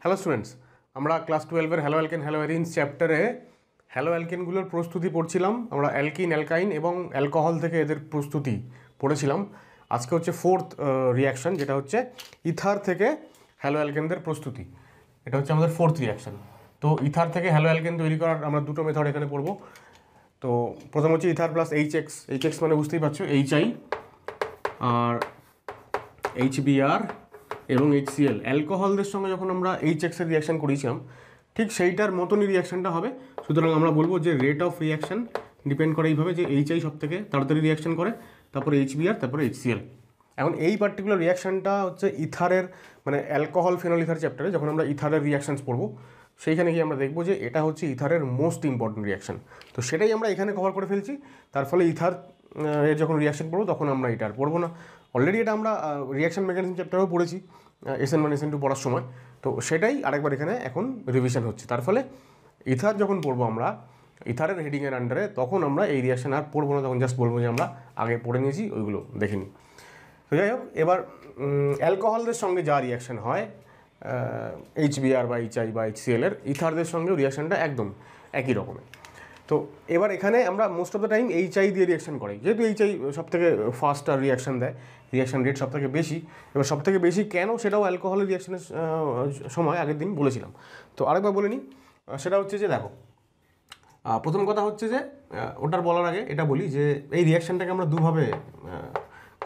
Hello students, আমরা class 12-এর hello alkane hello অ্যারিনস চ্যাপ্টারে hello অ্যালকেনগুলোর প্রস্তুতি পড়ছিলাম। আমরা অ্যালকিন, অ্যালকাইন এবং অ্যালকোহল থেকে এদের প্রস্তুতি পড়েছিলাম। আজকে হচ্ছে ফোর্থ রিয়াকশন, যেটা হচ্ছে ইথার থেকে হ্যালো অ্যালকেনদের প্রস্তুতি। এটা হচ্ছে আমাদের ফোর্থ রিয়াকশন। তো ইথার থেকে হ্যালো অ্যালকেন তৈরি করার আমরা দুটো মেথড এখানে পড়বো। তো প্রথম হচ্ছে ইথার প্লাস এইচএক্স মানে বুঝতেই পারছো এইচআই, আর এইচবিআর এবং HCl। অ্যালকোহলদের সঙ্গে যখন আমরা এইচএক্সের রিয়াকশান করেছিলাম, ঠিক সেইটার মতনই রিয়াকশানটা হবে। সুতরাং আমরা বলবো যে রেট অফ রিয়াকশান ডিপেন্ড করে এইভাবে যে এইচআই সব থেকে তাড়াতাড়ি রিয়াকশান করে, তারপরে HBr, তারপরে HCl। এখন এই পার্টিকুলার রিয়াকশানটা হচ্ছে ইথারের মানে অ্যালকোহল ফেনল ইথার চ্যাপ্টারে যখন আমরা ইথারের রিয়াকশানস পড়বো, সেইখানে গিয়ে আমরা দেখবো যে এটা হচ্ছে ইথারের মোস্ট ইম্পর্টেন্ট রিয়াকশান। তো সেটাই আমরা এখানে কভার করে ফেলছি। তার ফলে ইথার এর যখন রিয়াকশান পড়বো তখন আমরা এটা আর পড়বো না। অলরেডি এটা আমরা রিয়াকশান মেকানিজম চ্যাপ্টারেও পড়েছি SN1 SN2 পড়ার সময়। তো সেটাই আরেকবার এখানে এখন রিভিশন হচ্ছে। তার ফলে ইথার যখন পড়বো আমরা ইথারের হেডিংয়ের আন্ডারে, তখন আমরা এই রিয়াকশান আর পড়বো না, তখন জাস্ট বলবো যে আমরা আগে পড়ে নিয়েছি, ওইগুলো দেখে নিই। তো যাই হোক, এবার অ্যালকোহলদের সঙ্গে যা রিয়াকশান হয় HBr বা HI বা HCl এর, ইথারদের সঙ্গেও রিয়াকশানটা একদম একই রকমের। তো এবার এখানে আমরা most of the time HI দিয়ে রিয়াকশান করি, যেহেতু HI সব থেকে ফাস্ট আর রিয়াকশান দেয়, রিয়াকশান রেট সব থেকে বেশি। এবার সব থেকে বেশি কেন, সেটাও অ্যালকোহলের রিয়াকশানের সময় আগের দিন বলেছিলাম। তো আরেকবার বলে নিই, সেটা হচ্ছে যে দেখো, প্রথম কথা হচ্ছে যে ওটার বলার আগে এটা বলি যে এই রিয়াকশানটাকে আমরা দুভাবে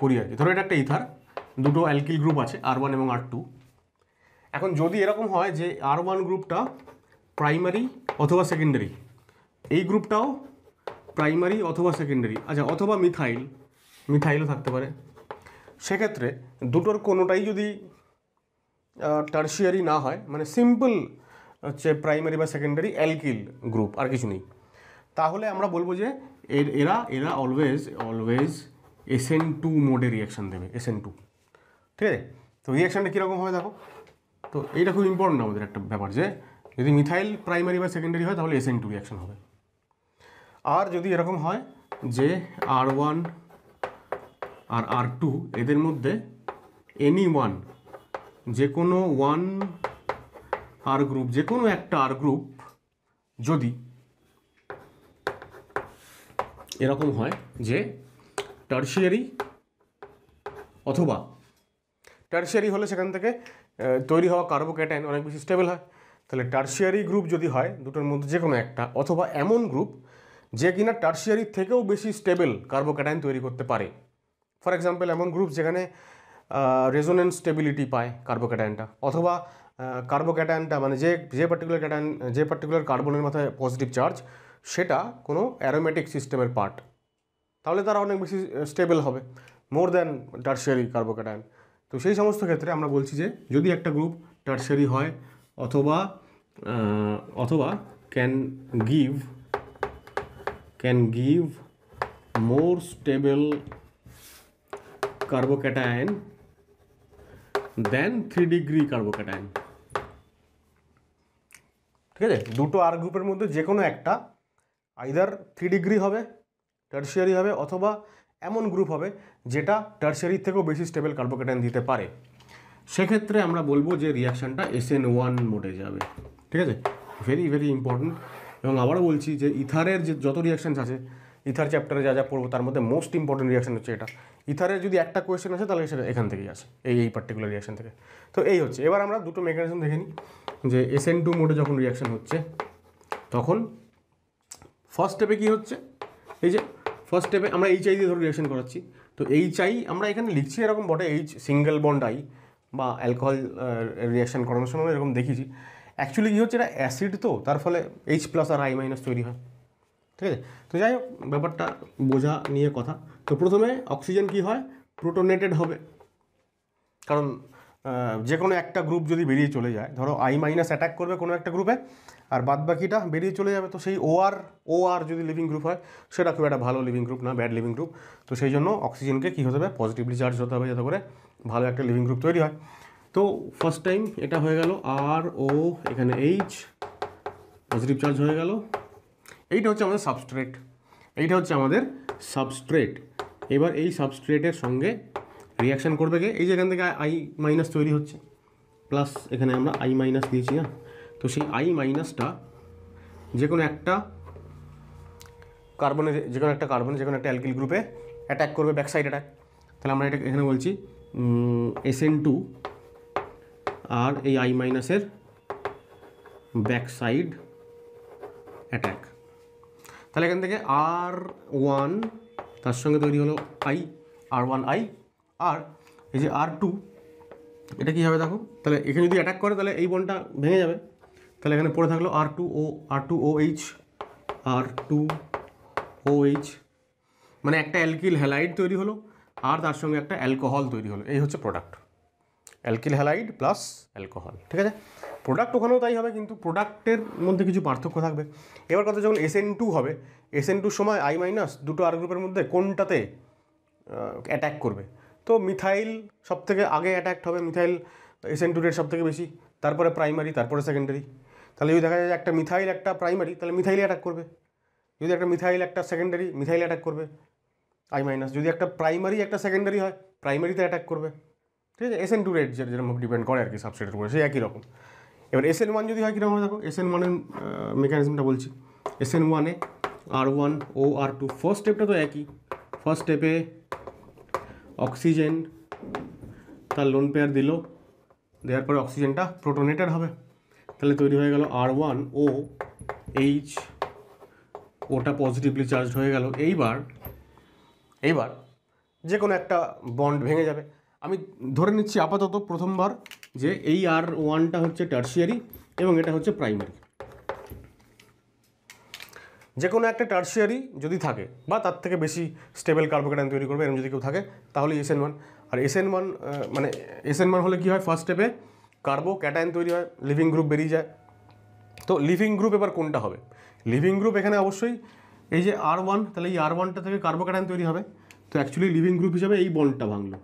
করি আর কি। ধরো এটা একটা ইথার, দুটো অ্যালকিল গ্রুপ আছে R1 এবং R2। এখন যদি এরকম হয় যে R1 গ্রুপটা প্রাইমারি অথবা সেকেন্ডারি, এই গ্রুপটাও প্রাইমারি অথবা সেকেন্ডারি, আচ্ছা, অথবা মিথাইলও থাকতে পারে, সেক্ষেত্রে দুটোর কোনোটাই যদি টার্সিয়ারি না হয়, মানে সিম্পল হচ্ছে প্রাইমারি বা সেকেন্ডারি অ্যালকিল গ্রুপ, আর কিছু নেই, তাহলে আমরা বলবো যে এরা অলওয়েজ SN2 মোডে রিয়াকশান দেবে, SN2। ঠিক আছে? তো রিয়াকশানটা কীরকম হবে দেখো। তো এইটা খুব ইম্পর্টেন্ট আমাদের একটা ব্যাপার, যে যদি মিথাইল প্রাইমারি বা সেকেন্ডারি হয় তাহলে SN2 রিয়াকশান হবে। আর যদি এরকম হয় যে R1 আর R2 এদের মধ্যে এনি ওয়ান, যে কোনো ওয়ান আর গ্রুপ, যে কোনো একটা আর গ্রুপ যদি এরকম হয় যে টার্সিয়ারি, অথবা টার্সিয়ারি হলে সেখান থেকে তৈরি হওয়া কার্বোক্যাটায়ন অনেক বেশি স্টেবল হয়, তাহলে টার্সিয়ারি গ্রুপ যদি হয় দুটোর মধ্যে যে কোনো একটা, অথবা এমন গ্রুপ যে কিনা টার্সিয়ারির থেকেও বেশি স্টেবল কার্বোক্যাটায়ন তৈরি করতে পারে। ফর এক্সাম্পল এমন গ্রুপ যেখানে রেজোনেন্স স্টেবিলিটি পায় কার্বোক্যাটায়নটা, অথবা কার্বোক্যাটায়নটা মানে যে পার্টিকুলার কার্বনের মাথায় পজিটিভ চার্জ, সেটা কোনো অ্যারোমেটিক সিস্টেমের পার্ট, তাহলে তারা অনেক বেশি স্টেবল হবে মোর দ্যান টার্সিয়ারি কার্বোক্যাটায়ন। তো সেই সমস্ত ক্ষেত্রে আমরা বলছি যে যদি একটা গ্রুপ টার্সিয়ারি হয় অথবা can give more stable carbocation than 3 degree carbocation. ঠিক আছে? দুটো আর গ্রুপের মধ্যে যে কোনো একটা আইদার 3 ডিগ্রি হবে, টার্সিয়ারি হবে, অথবা এমন গ্রুপ হবে যেটা টার্সিয়ারির থেকেও বেশি স্টেবল কার্বোক্যাটায়ন দিতে পারে, সেক্ষেত্রে আমরা বলবো যে রিয়াকশানটা SN1 মোডে যাবে। ঠিক আছে? Very very important. এবং আবারও বলছি যে ইথারের যে যত রিয়াকশানস আছে, ইথার চ্যাপ্টারে যা পড়বো তার মধ্যে মোস্ট ইম্পর্টেন্ট রিয়াকশান হচ্ছে এটা। ইথারের যদি একটা কোয়েশ্চেন আছে তাহলে সেটা এখান থেকেই আসে, এই পার্টিকুলার রিয়াকশান থেকে। তো এই হচ্ছে, এবার আমরা দুটো মেকানিজম দেখে নিই যে SN2 মোডে যখন রিয়াকশান হচ্ছে তখন ফার্স্ট স্টেপে কী হচ্ছে। এই যে ফার্স্ট স্টেপে আমরা HI দিয়ে ধরে রিয়াকশান করাচ্ছি। তো HI আমরা এখানে লিখছি এরকম বটে, সিঙ্গেল বন্ড I, বা অ্যালকোহল রিয়াকশান করানোর সময় এরকম দেখিয়েছি। অ্যাকচুয়ালি কী হচ্ছে, এটা অ্যাসিড, তো তার ফলে H+ আর I- তৈরি হয়। ঠিক আছে? তো যাই হোক, ব্যাপারটা বোঝা নিয়ে কথা। তো প্রথমে অক্সিজেন কী হয়, প্রোটোনেটেড হবে, কারণ যে কোনো একটা গ্রুপ যদি বেরিয়ে চলে যায়, ধরো I- অ্যাটাক করবে কোনো একটা গ্রুপে, আর বাদ বাকিটা বেরিয়ে চলে যাবে, তো সেই OR যদি লিভিং গ্রুপ হয়, সেটা খুব একটা ভালো লিভিং গ্রুপ না, ব্যাড লিভিং গ্রুপ। তো সেই জন্য অক্সিজেনকে কী হতে হবে, পজিটিভলি চার্জ হতে হবে, যাতে করে ভালো একটা লিভিং গ্রুপ তৈরি হয়। তো ফার্স্ট টাইম এটা হয়ে গেল RO, এখানে H, পজিটিভ চার্জ হয়ে গেল। এইটা হচ্ছে আমাদের সাবস্ট্রেট। এবার এই সাবস্ট্রেটের সঙ্গে রিয়াকশান করবে কে, এই যে এখান থেকে I- তৈরি হচ্ছে, প্লাস এখানে আমরা আই মাইনাস দিয়েছি না, তো সেই আই মাইনাসটা যে কোনো একটা কার্বনের যে কোনো একটা অ্যালকিল গ্রুপে অ্যাটাক করবে, ব্যাক সাইড অ্যাটাক। তাহলে আমরা এটা এখানে বলছি SN2 আর এই আই মাইনাসের ব্যাক সাইড অ্যাটাক। তাহলে এখান থেকে R1 তার সঙ্গে তৈরি হলো R1I, আর এই যে R2 এটা কী হবে দেখো, তাহলে এখানে যদি অ্যাটাক করে তাহলে এই বন্ডটা ভেঙে যাবে। তাহলে এখানে পড়ে থাকলো R2OH, R2OH, মানে একটা অ্যালকিল হ্যালাইড তৈরি হলো আর তার সঙ্গে একটা অ্যালকোহল তৈরি হলো। এই হচ্ছে product, alkyl halide plus alcohol. ঠিক আছে, প্রোডাক্ট ওখানেও তাই হবে, কিন্তু প্রোডাক্টের মধ্যে কিছু পার্থক্য থাকবে। এবার কথা, যখন SN2 হবে, SN2 সময় I মাইনাস দুটো আর গ্রুপের মধ্যে কোনটাতে অ্যাটাক করবে? তো মিথাইল সব থেকে আগে অ্যাটাক হবে, মিথাইল SN2 রেট সব থেকে বেশি, তারপরে প্রাইমারি, তারপরে সেকেন্ডারি। তাহলে যদি দেখা যায় একটা মিথাইল একটা প্রাইমারি, তাহলে মিথাইলে অ্যাটাক করবে। যদি একটা মিথাইল একটা সেকেন্ডারি, মিথাইল অ্যাটাক করবে I মাইনাস। যদি একটা প্রাইমারি একটা সেকেন্ডারি হয়, প্রাইমারিতে অ্যাটাক করবে। ঠিক আছে, SN2 রেট যেরকম ডিপেন্ড করে আর কি সাবস্ট্রেটের উপরে, সেই একই রকম। এবার SN1 যদি হয় কীরকম হবে দেখো, SN1 এর মেকানিজমটা বলছি। SN1-এ R1 ও R2, ফার্স্ট স্টেপটা তো একই। ফার্স্ট স্টেপে অক্সিজেন তার লোন পেয়ার দিল, দেওয়ার পরে অক্সিজেনটা প্রোটোনেটেড হবে, তাহলে তৈরি হয়ে গেল R1OH, ওটা পজিটিভলি চার্জড হয়ে গেল। এইবার যে কোনো একটা বন্ড ভেঙে যাবে। আমি ধরে নিচ্ছি আপাতত প্রথমবার যে এই R1টা হচ্ছে টার্সিয়ারি এবং এটা হচ্ছে প্রাইমারি। যে কোনো একটা টার্সিয়ারি যদি থাকে বা তার থেকে বেশি স্টেবল কার্বোক্যাটায়ন তৈরি করবে এরকম যদি কেউ থাকে, তাহলে SN1। আর SN1 মানে SN1 হলে কী হয়, ফার্স্ট স্টেপে কার্বোক্যাটায়ন তৈরি হয়, লিভিং গ্রুপ বেরিয়ে যায়। তো লিভিং গ্রুপ এবার কোনটা হবে? লিভিং গ্রুপ এখানে অবশ্যই এই যে R1, তাহলে এই R1টা থেকে কার্বোক্যাটায়ন তৈরি হবে। তো অ্যাকচুয়ালি লিভিং গ্রুপ হিসাবে এই বন্ডটা ভাঙলো,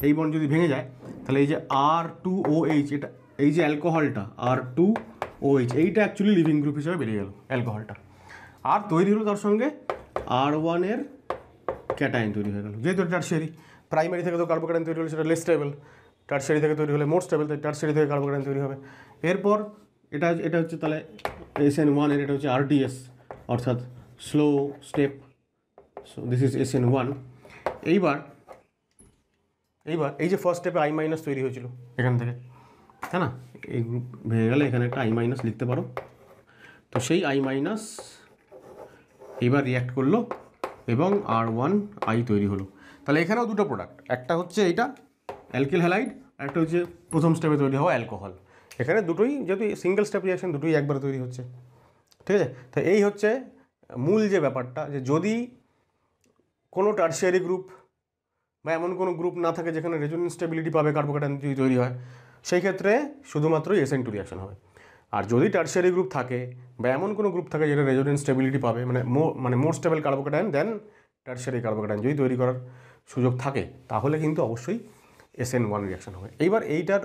এই বন্ড যদি ভেঙে যায় তাহলে এই যে R2OH, এটা এই যে অ্যালকোহলটা R2OH, এইটা অ্যাকচুয়ালি লিভিং গ্রুপ হিসাবে বেরিয়ে গেল অ্যালকোহলটা। আর তৈরি হলো তার সঙ্গে R1-এর ক্যাটায়ন তৈরি হয়ে গেল। যেহেতু টার্সিয়ারি, প্রাইমারি থেকে তো কার্বোক্যাটায়ন তৈরি হলে সেটা লেস স্টেবল, টার্সিয়ারি থেকে তৈরি হলে মোর স্টেবল, তাই টার্সিয়ারি থেকে কার্বোক্যাটায়ন তৈরি হবে। এরপর এটা হচ্ছে তাহলে SN1-এর, এটা হচ্ছে RDS অর্থাৎ slow step. So this is SN1। এইবার এই যে ফার্স্ট স্টেপে I মাইনাস তৈরি হয়েছিল এখান থেকে, তাই না? এই গ্রুপ ভেঙে গেলে এখানে একটা I মাইনাস লিখতে পারো। তো সেই I মাইনাস এবার রিঅ্যাক্ট করলো এবং R1I তৈরি হলো। তাহলে এখানেও দুটো প্রোডাক্ট, একটা হচ্ছে এইটা অ্যালকিল হ্যালাইড, আর একটা হচ্ছে প্রথম স্টেপে তৈরি হওয়া অ্যালকোহল। এখানে দুটোই যেহেতু সিঙ্গেল স্টেপ রিঅ্যাকশন, দুটোই একবারে তৈরি হচ্ছে। ঠিক আছে, তো এই হচ্ছে মূল যে ব্যাপারটা, যে যদি কোনো টার্সিয়ারি গ্রুপ বা এমন কোনো গ্রুপ না থাকে যেখানে রেজোনেন্স স্টেবিলিটি পাবে কার্বোক্যাটায়ন তৈরি হয়, সেই ক্ষেত্রে শুধুমাত্রই SN2 রিঅ্যাকশন হবে। আর যদি টার্সিয়ারি গ্রুপ থাকে বা এমন কোনো গ্রুপ থাকে যেটা রেজোনেন্স স্টেবিলিটি পাবে, মানে মোর স্টেবল কার্বোক্যাটায়ন দেন টার্সিয়ারি কার্বোক্যাটায়ন যদি তৈরি করার সুযোগ থাকে, তাহলে কিন্তু অবশ্যই SN1 রিঅ্যাকশন হবে। এইবার এইটার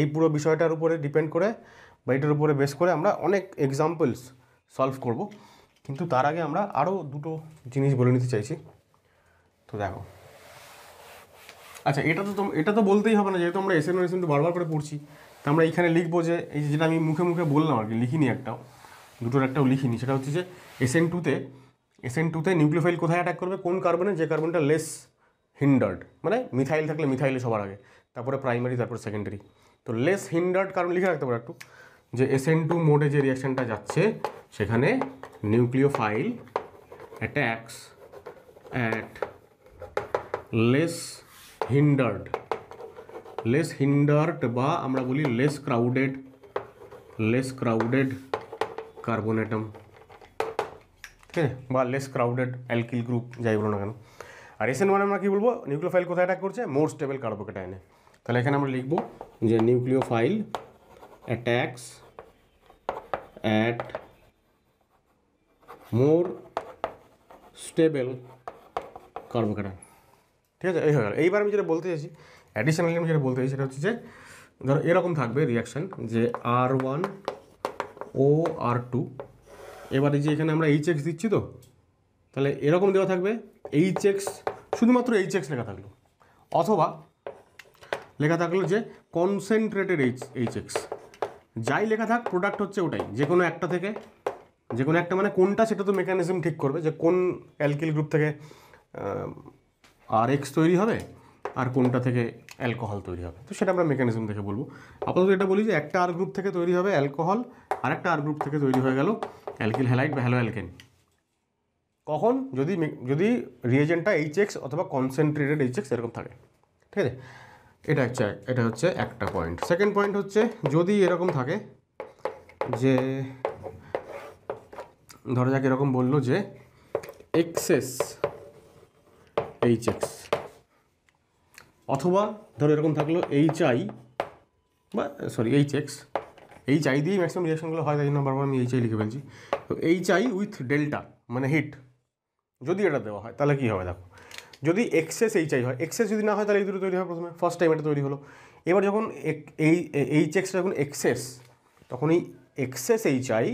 এই পুরো বিষয়টার উপরে ডিপেন্ড করে বা এটার উপরে বেস করে আমরা অনেক এক্সাম্পলস সলভ করব, কিন্তু তার আগে আমরা আরও দুটো জিনিস বলে নিতে চাইছি। তো দেখো, আচ্ছা এটা তো বলতেই হবে না, যেহেতু আমরা SN1 SN2 বারবার করে পড়ছি, তো আমরা এইখানে লিখবো যে এই যেটা আমি মুখে মুখে বললাম আর কি, লিখিনি দুটোর একটাও লিখিনি, সেটা হচ্ছে যে SN2-তে নিউক্লিওফাইল কোথায় অ্যাটাক করবে, কোন কার্বনে, যে কার্বনটা লেস হিন্ডার্ড, মানে মিথাইল থাকলে মিথাইলে সবার আগে, তারপরে প্রাইমারি, তারপরে সেকেন্ডারি। তো লেস হিন্ডার্ড কার্বন লিখে রাখতে পারো একটু, যে SN2 মোডে যে রিয়াকশানটা যাচ্ছে সেখানে নিউক্লিওফাইল অ্যাটাকস অ্যাট লেস হিন্ডার্ড বা আমরা বলি লেস ক্রাউডেড কার্বন অ্যাটম, ঠিক আছে, বা লেস ক্রাউডেড অ্যালকিল গ্রুপ, যাই বলো না কেন। আর SN1 আমরা কী বলবো, নিউক্লিওফাইল কোথায় অ্যাটাক করছে, মোর স্টেবল কার্বোক্যাটায়নে। তাহলে এখানে আমরা লিখবো যে nucleophile attacks at more stable carbocation. ঠিক আছে, এই হয়ে গেল। এইবার আমি যেটা বলতে চাইছি, অ্যাডিশনালি আমি যেটা বলতে চাইছি সেটা হচ্ছে যে ধরো এরকম থাকবে রিয়াকশান, যে R1 ও R2, এবার এই যে এখানে আমরা HX দিচ্ছি, তো তাহলে এরকম দেওয়া থাকবে HX, শুধুমাত্র HX লেখা থাকলো, অথবা লেখা থাকলো যে কনসেন্ট্রেটেড এইচ এক্স, যাই লেখা থাক প্রোডাক্ট হচ্ছে ওটাই, যে কোনো একটা থেকে, যে কোনো একটা মানে কোনটা সেটা তো মেকানিজম ঠিক করবে যে কোন অ্যালকিল গ্রুপ থেকে আর এক্স তৈরি হবে আর কোনটা থেকে অ্যালকোহল তৈরি হবে, তো সেটা আমরা মেকানিজম দেখে বলবো। আপাতত এটা বলি যে একটা আর গ্রুপ থেকে তৈরি হবে অ্যালকোহল, আর একটা আর গ্রুপ থেকে তৈরি হয়ে গেল অ্যালকিল হ্যালাইড বা হ্যালো অ্যালকেন। কখন? যদি রিয়েজেন্টটা এইচ এক্স অথবা কনসেন্ট্রেটেড এইচ এক্স এরকম থাকে, ঠিক আছে। এটা হচ্ছে একটা পয়েন্ট। সেকেন্ড পয়েন্ট হচ্ছে যদি এরকম থাকে যে ধরা যাক এরকম বললো যে এক্সেস এইচ এক্স, অথবা ধরো এরকম থাকলো এইচ আই বা এইচ এক্স, এইচ আই দিয়েই ম্যাক্সিমাম রিয়াকশনগুলো হয়, তাই জন্য বারবার আমি এইচ আই লিখে ফেলছি। তো এইচ আই উইথ ডেল্টা মানে হিট, যদি এটা দেওয়া হয় তাহলে কী হবে দেখো, যদি এক্সেস এইচ আই হয়, এক্সেস যদি না হয় তাহলে এই দুটো তৈরি হয় প্রথমে, ফার্স্ট টাইম এটা তৈরি হলো। এবার যখন এইচ এক্সটা যখন এক্সেস, তখন এই এক্সেস এইচ আই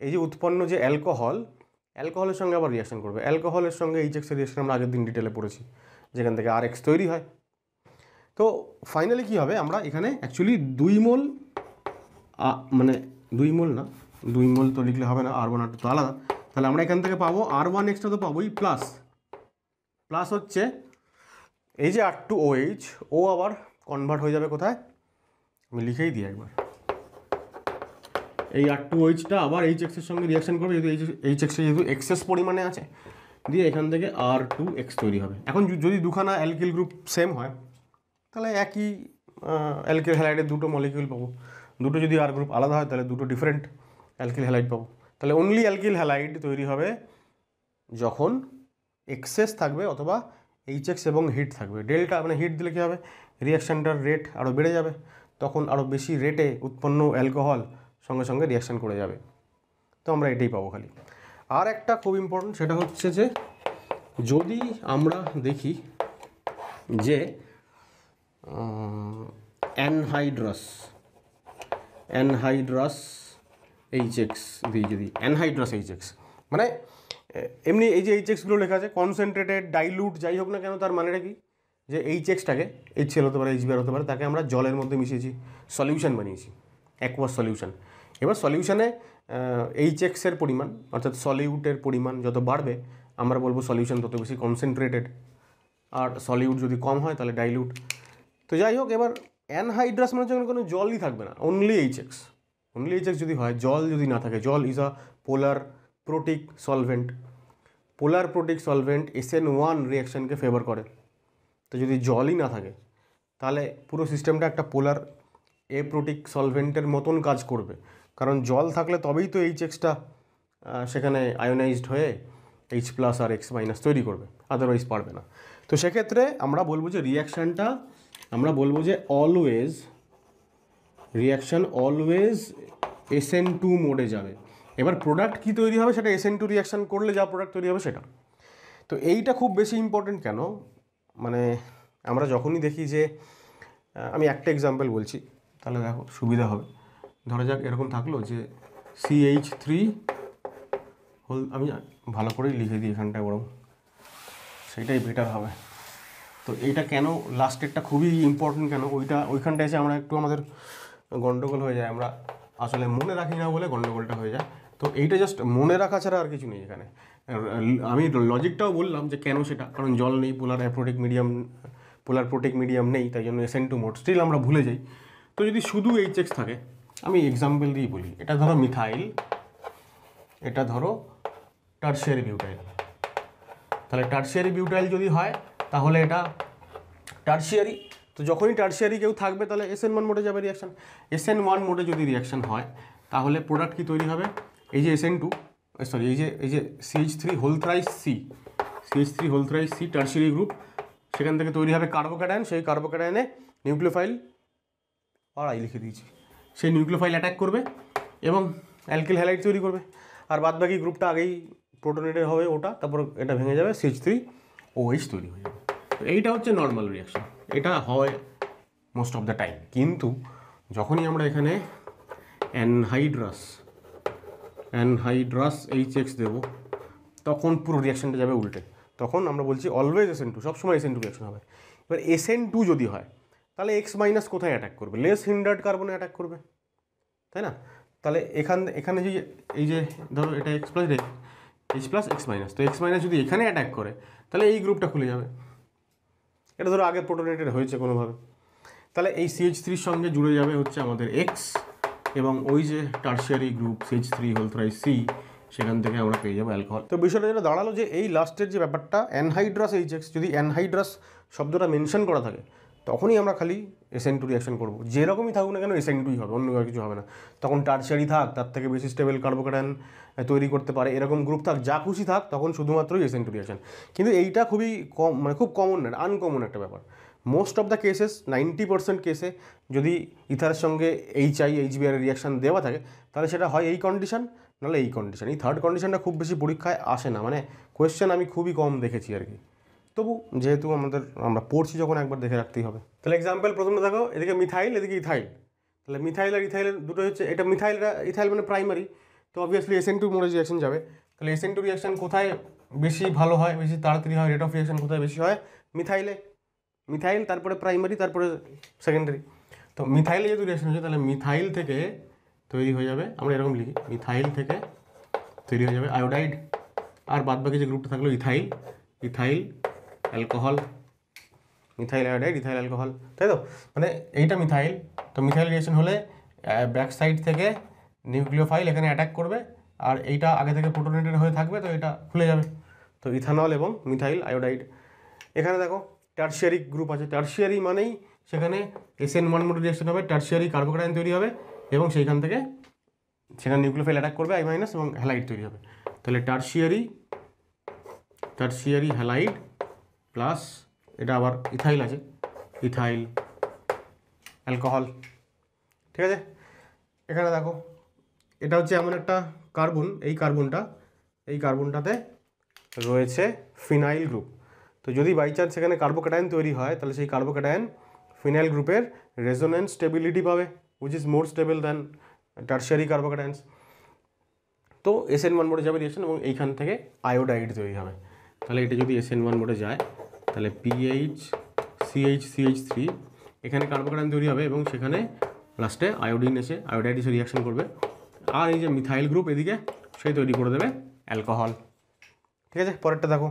এই যে উৎপন্ন যে অ্যালকোহলের সঙ্গে আবার রিয়াকশন করবে, অ্যালকোহলের সঙ্গে এইচ এক্সের রিয়াকশন আমরা আগের দিন ডিটেলে পড়েছি, যেখান থেকে আর এক্স তৈরি হয়। তো ফাইনালি কী হবে, আমরা এখানে অ্যাকচুয়ালি 2 মোল, মানে 2 মোল না, 2 মোল তো লিখলে হবে না, R1 R2 তো আলাদা, তাহলে আমরা এখান থেকে পাবো R1 এক্সটা তো পাবোই, প্লাস হচ্ছে এই যে R2OH, ও আবার কনভার্ট হয়ে যাবে কোথায়, আমি লিখেই দিই একবার, এই R2OHটা আবার এইচ এক্সের সঙ্গে রিয়াকশন করবে, যেহেতু এইচ এক্সে যেহেতু এক্সেস পরিমাণে আছে, দিয়ে এখান থেকে R2X তৈরি হবে। এখন যদি দুখানা অ্যালকিল গ্রুপ সেম হয় তাহলে একই অ্যালকিল হ্যালাইডের দুটো মলিকিউল পাবো, দুটো যদি আর গ্রুপ আলাদা হয় তাহলে দুটো ডিফারেন্ট অ্যালকিল হ্যালাইড পাবো। তাহলে অনলি অ্যালকিল হ্যালাইড তৈরি হবে যখন এক্সেস থাকবে অথবা এইচ এক্স এবং হিট থাকবে। ডেল্টা মানে হিট দিলে কী হবে, রিয়াকশানটার রেট আরও বেড়ে যাবে, তখন আরও বেশি রেটে উৎপন্ন অ্যালকোহল সঙ্গে সঙ্গে রিয়াকশান করে যাবে। তো আমরা এটাই পাবো খালি। আর একটা খুব ইম্পর্টেন্ট, সেটা হচ্ছে যে যদি আমরা দেখি যে অ্যানহাইড্রাস এইচ এক্স দিই, যদি অ্যানহাইড্রাস এইচ এক্স মানে এমনি এই যে এইচ এক্সগুলো লেখা আছে কনসেন্ট্রেটেড, ডাইলুট যাই হোক না কেন, তার মানেটা কি, যে এইচ এক্সটাকে HCl হতে পারে, HBr হতে পারে, তাকে আমরা জলের মধ্যে মিশিয়েছি, সলিউশন বানিয়েছি, অ্যাকোয়াস সলিউশন। এবার সলিউশনে এইচ এক্সের পরিমাণ অর্থাৎ সলিউটের পরিমাণ যত বাড়বে আমরা বলবো সলিউশন তত বেশি কনসেন্ট্রেটেড, আর সলিউট যদি কম হয় তাহলে ডাইলুট। তো যাই হোক, এবার অ্যানহাইড্রাস মানে যখন কোনো জলই থাকবে না, অনলি এইচ এক্স যদি হয়, জল যদি না থাকে, jol is a polar protic solvent, SN1 রিয়াকশানকে ফেভার করে। তো যদি জলই না থাকে তাহলে পুরো সিস্টেমটা একটা পোলার প্রোটিক সলভেন্টের মতন কাজ করবে, কারণ জল থাকলে তবেই তো এইচ এক্সটা সেখানে আয়োনাইজড হয়ে H+ আর X- তৈরি করবে, আদারওয়াইজ পারবে না। তো সেক্ষেত্রে আমরা বলবো যে রিয়াকশানটা আমরা বলবো যে রিয়াকশান অলওয়েজ SN2 মোডে যাবে। এবার প্রোডাক্ট কী তৈরি হবে সেটা SN2 রিয়াকশান করলে যা প্রোডাক্ট তৈরি হবে সেটা। তো এইটা খুব বেশি ইম্পর্টেন্ট কেন, মানে আমরা যখনই দেখি যে আমি একটা এক্সাম্পল বলছি তাহলে দেখো সুবিধা হবে। ধরা যাক এরকম থাকলো যে CH3 আমি ভালো করেই লিখে দিই এখানটায়, বরং সেটাই বেটার হবে। তো এইটা কেন লাস্টেরটা খুবই ইম্পর্টেন্ট কেন, ওইখানটা এসে আমরা একটু আমাদের গন্ডগোল হয়ে যায়, আমরা আসলে মনে রাখি না বলে গন্ডগোলটা হয়ে যায়। তো এইটা জাস্ট মনে রাখা ছাড়া আর কিছু নেই এখানে। আমি লজিকটাও বললাম যে কেন সেটা, কারণ জল নেই, পোলার প্রোটিক মিডিয়াম নেই, তাই জন্য SN2 মোড, স্টিল আমরা ভুলে যাই। তো যদি শুধু HX থাকে, আমি এক্সাম্পল দিয়ে বলি, এটা ধরো মিথাইল, এটা ধরো টারশিয়ারি বিউটাইল। তাহলে টারশিয়ারি বিউটাইল যদি হয় তাহলে এটা টারশিয়ারি, তো যখনই টারশিয়ারি কেউ থাকবে তাহলে SN1 মোডে যাবে রিয়াকশান। SN1 মোডে যদি রিয়াকশান হয় তাহলে প্রোডাক্ট কি তৈরি হবে, এই যে SN2 এই যে CH3 টারশিয়ারি গ্রুপ, সেখান থেকে তৈরি হবে কার্বোক্যাটায়ন, সেই কার্বোক্যাটায়নে নিউক্লিওফাইল লিখে দিয়েছি, সেই নিউক্লিওফাইল অ্যাটাক করবে এবং অ্যালকিল হ্যালাইড তৈরি করবে, আর বাদবাকি গ্রুপটা আগেই প্রোটোনেটেড হবে ওটা, তারপর এটা ভেঙে যাবে, CH3OH তৈরি হয়ে যাবে। তো এইটা হচ্ছে নর্মাল রিয়াকশান, এটা হয় মোস্ট অফ দ্য টাইম। কিন্তু যখনই আমরা এখানে অ্যানহাইড্রাস HX দেবো তখন পুরো রিয়াকশানটা যাবে উল্টে, তখন আমরা বলছি অলওয়েজ SN2, সবসময় SN2 রিয়াকশন হবে। এবার SN2 যদি হয় তাহলে এক্স মাইনাস কোথায় অ্যাটাক করবে? লেস হিন্ডার্ড কার্বনে অ্যাটাক করবে, তাই না? তাহলে এখানে যে এই যে ধরো এটা x plus H plus x minus, তো এক্স মাইনাস যদি এখানে অ্যাটাক করে তাহলে এই গ্রুপটা খুলে যাবে। এটা ধরো আগে প্রোটোনেটেড হয়েছে কোনোভাবে, তাহলে এই CH3 সঙ্গে জুড়ে যাবে হচ্ছে আমাদের এক্স, এবং ওই যে tertiary group CH3 whole thrice C, সেখান থেকে আমরা পেয়ে যাবো অ্যালকোহল। তো বিষয়টা যেটা দাঁড়ালো যে এই লাস্টের যে ব্যাপারটা অ্যানহাইড্রাস HX, যদি অ্যানহাইড্রাস শব্দটা মেনশন করা থাকে তখনই আমরা খালি SN2 রিয়াকশন করবো, যেরকমই থাকুক না কেন SN2ই হবে, অন্য কিছু হবে না। তখন টার্সিয়ারি থাক, তার থেকে বেশি স্টেবল কার্বোক্যাটায়ন তৈরি করতে পারে এরকম গ্রুপ থাক, যা খুশি থাক, তখন শুধুমাত্রই SN2 রিয়াকশন। কিন্তু এইটা খুবই কম, মানে খুব কমন না, আনকমন একটা ব্যাপার। মোস্ট অফ দ্য কেসেস 90% কেসে যদি ইথারের সঙ্গে HI HBr এর রিয়াকশান দেওয়া থাকে তাহলে সেটা হয় এই কন্ডিশন, নাহলে এই কন্ডিশন। এই থার্ড কন্ডিশনটা খুব বেশি পরীক্ষায় আসে না, মানে কোয়েশ্চেন আমি খুবই কম দেখেছি আর কি। তবু যেহেতু আমরা পড়ছি যখন, একবার দেখে রাখতেই হবে। তাহলে এক্সাম্পল প্রথমে দেখো, এদিকে মিথাইল, এদিকে ইথাইল। তাহলে মিথাইল আর ইথাইলের দুটো হচ্ছে, এটা ইথাইল মানে প্রাইমারি, তো অবভিয়াসলি SN2 মোডে রিয়াকশন যাবে। তাহলে SN2 রিয়াকশন কোথায় বেশি ভালো হয়, বেশি তাড়াতাড়ি হয়, রেট অফ রিয়াকশন কোথায় বেশি হয়? মিথাইলে। মিথাইল, তারপরে প্রাইমারি, তারপরে সেকেন্ডারি। তো মিথাইলে যেহেতু রিয়াকশন হচ্ছে, তাহলে মিথাইল থেকে তৈরি হয়ে যাবে, আমরা এরকম লিখি, মিথাইল থেকে তৈরি হয়ে যাবে আয়োডাইড, আর বাদ বাকি যে গ্রুপটা থাকলো ethyl, ethyl alcohol, methyl iodide, ethyl alcohol, তাই তো? মানে এইটা মিথাইল, তো মিথাইল রিয়েকশন হলে ব্যাক সাইড থেকে নিউক্লিওফাইল এখানে অ্যাটাক করবে, আর এইটা আগে থেকে প্রোটোনেটেড হয়ে থাকবে, তো এটা খুলে যাবে। তো ইথানল এবং মিথাইল আয়োডাইড। এখানে দেখো টার্সিয়ারি গ্রুপ আছে, টার্সিয়ারি মানেই সেখানে SN1 মোড রিয়েকশন হবে, টার্সিয়ারি কার্বোক্যাটায়ন তৈরি হবে, এবং সেইখান থেকে সেখানে নিউক্লিওফাইল অ্যাটাক করবে I- এবং হ্যালাইড তৈরি হবে। তাহলে টার্সিয়ারি হ্যালাইড প্লাস এটা আবার ইথাইল আছে, ইথাইল অ্যালকোহল, ঠিক আছে? এখানে দেখো এটা হচ্ছে এমন একটা কার্বন, এই কার্বনটাতে রয়েছে ফিনাইল গ্রুপ। তো যদি বাই চান্স সেখানে কার্বোক্যাটায়ন তৈরি হয়, তাহলে সেই কার্বোক্যাটায়ন ফিনাইল গ্রুপের রেজোনেন্স স্টেবিলিটি পাবে, which is more stable than tertiary carbocations. তো SN1 মোডে যাবে রিয়েকশন, এবং এইখান থেকে আয়োডাইড তৈরি হবে। তাহলে এটা যদি SN1 মোডে যায় তাহলে PHCH3 এখানে কার্বোক্যাটায়ন তৈরি হবে, এবং সেখানে লাস্টে আয়োডিন এসে আয়োডাইড এসে রিয়াকশন করবে, আর এই যে মিথাইল গ্রুপ এদিকে সেই তৈরি করে দেবে অ্যালকোহল, ঠিক আছে? পরেরটা দেখো,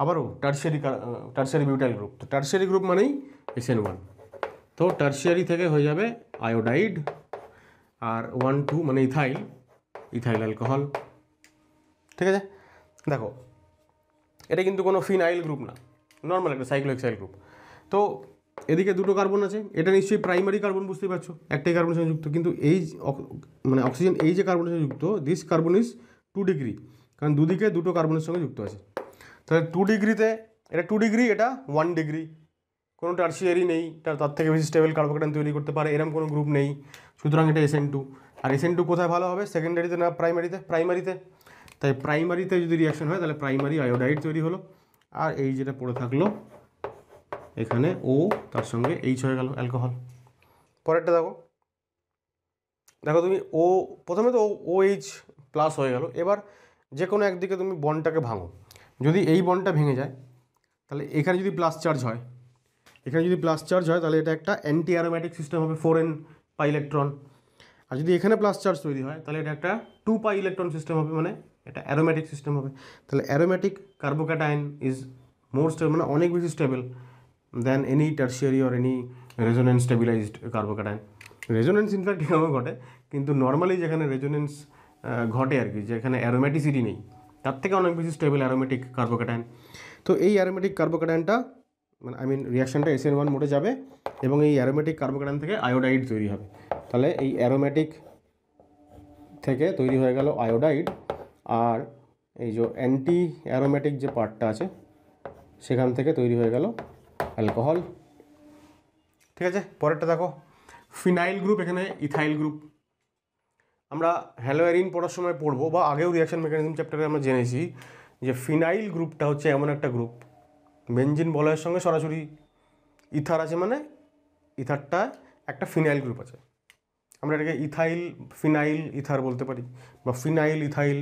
আবারও টার্সিয়ারি বিউটাইল গ্রুপ। তো টার্সিয়ারি গ্রুপ মানেই SN1, তো টার্সিয়ারি থেকে হয়ে যাবে আয়োডাইড, আর 1,2 মানে ইথাইল অ্যালকোহল, ঠিক আছে? দেখো এটা কিন্তু কোনো ফিনাইল গ্রুপ না, নর্মাল একটা সাইক্লোহেক্সাইল গ্রুপ। তো এদিকে দুটো কার্বন আছে, এটা নিশ্চয়ই প্রাইমারি কার্বন, বুঝতেই পারছো, একটাই কার্বনের সঙ্গে যুক্ত, কিন্তু এই মানে অক্সিজেন এই যে কার্বনের সঙ্গে যুক্ত, দিস কার্বন ইজ 2 ডিগ্রি, কারণ দুদিকে দুটো কার্বনের সঙ্গে যুক্ত আছে। তাহলে 2 ডিগ্রিতে এটা 2 ডিগ্রি, এটা 1 ডিগ্রি, কোনো টার্সিয়ারি নেই তার থেকে বেশি স্টেবল কার্বোক্যাটায়ন তৈরি করতে পারে এরকম কোনো গ্রুপ নেই, সুতরাং এটা SN2। আর SN2 কোথায় ভালো হবে? সেকেন্ডারিতে না প্রাইমারিতে। তাই প্রাইমারিতে যদি রিয়াকশন হয় তাহলে প্রাইমারি আয়োডাইড তৈরি হলো, আর এই যেটা পড়ে থাকলো এখানে ও, তার সঙ্গে H হয়ে গেল অ্যালকোহল। পরেরটা দেখো তুমি ও, প্রথমে তো OH প্লাস হয়ে গেল। এবার যে কোনো একদিকে তুমি বন্ডটাকে ভাঙো, যদি এই বন্ডটা ভেঙে যায় তাহলে এখানে যদি প্লাস চার্জ হয়, তাহলে এটা একটা অ্যান্টি অ্যারোম্যাটিক সিস্টেম হবে, 4n পাই ইলেকট্রন। আর যদি এখানে প্লাস চার্জ তৈরি হয় তাহলে এটা একটা 2 পাই ইলেকট্রন সিস্টেম হবে, মানে এটা অ্যারোম্যাটিক সিস্টেম হবে। তাহলে aromatic carbocation is more stable, মানে অনেক বেশি stable than any tertiary or any resonance stabilised carbocation. Resonance in fact এখানেও ঘটে, কিন্তু নর্মালি যেখানে রেজোনেন্স ঘটে আর কি, যেখানে অ্যারোম্যাটিসিটি নেই, তার থেকে অনেক বেশি স্টেবল অ্যারোম্যাটিক কার্বোক্যাটায়ন। তো এই অ্যারোম্যাটিক কার্বোক্যাটায়নটা মানে রিয়াকশানটা SN1 মোডে যাবে, এবং এই অ্যারোম্যাটিক কার্বোক্যাটায়ন থেকে আয়োডাইড তৈরি হবে। তাহলে এই অ্যারোম্যাটিক থেকে তৈরি হয়ে গেল আয়োডাইড, আর এই যে অ্যান্টি অ্যারোম্যাটিক যে পার্টটা আছে সেখান থেকে তৈরি হয়ে গেল অ্যালকোহল, ঠিক আছে? পরেরটা দেখো, ফিনাইল গ্রুপ, এখানে ইথাইল গ্রুপ। আমরা হ্যালোয়ারিন পড়ার সময় পড়বো, বা আগেও রিয়াকশন মেকানিজম চ্যাপ্টারে আমরা জেনেছি যে ফিনাইল গ্রুপটা হচ্ছে এমন একটা গ্রুপ, বেনজিন বলয়ের সঙ্গে সরাসরি ইথার আছে, মানে ইথারটা একটা ফিনাইল গ্রুপ আছে। আমরা এটাকে ইথাইল ফিনাইল ইথার বলতে পারি, বা ফিনাইল ইথাইল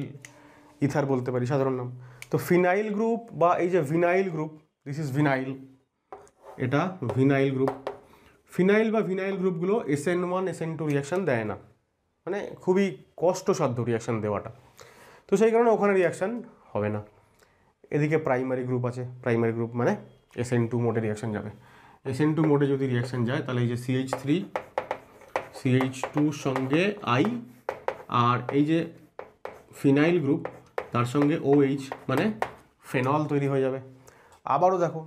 ইথার বলতে পারি সাধারণ নাম। তো ফিনাইল গ্রুপ বা এই যে vinyl group, this is vinyl, এটা ভিনাইল গ্রুপ। ফিনাইল বা ভিনাইল গ্রুপগুলো SN1 SN2 রিয়াকশান দেয় না, মানে খুবই কষ্টসাধ্য রিয়াকশান দেওয়াটা, তো সেই কারণে ওখানে রিয়াকশান হবে না। এদিকে প্রাইমারি গ্রুপ আছে, প্রাইমারি গ্রুপ মানে SN2 মোডে রিয়াকশান যাবে। SN2 মোডে যদি রিয়াকশান যায় তাহলে এই যে CH3 CH2 সঙ্গে I, আর এই যে ফিনাইল গ্রুপ তার সঙ্গে OH মানে ফেনল তৈরি হয়ে যাবে। আবারও দেখো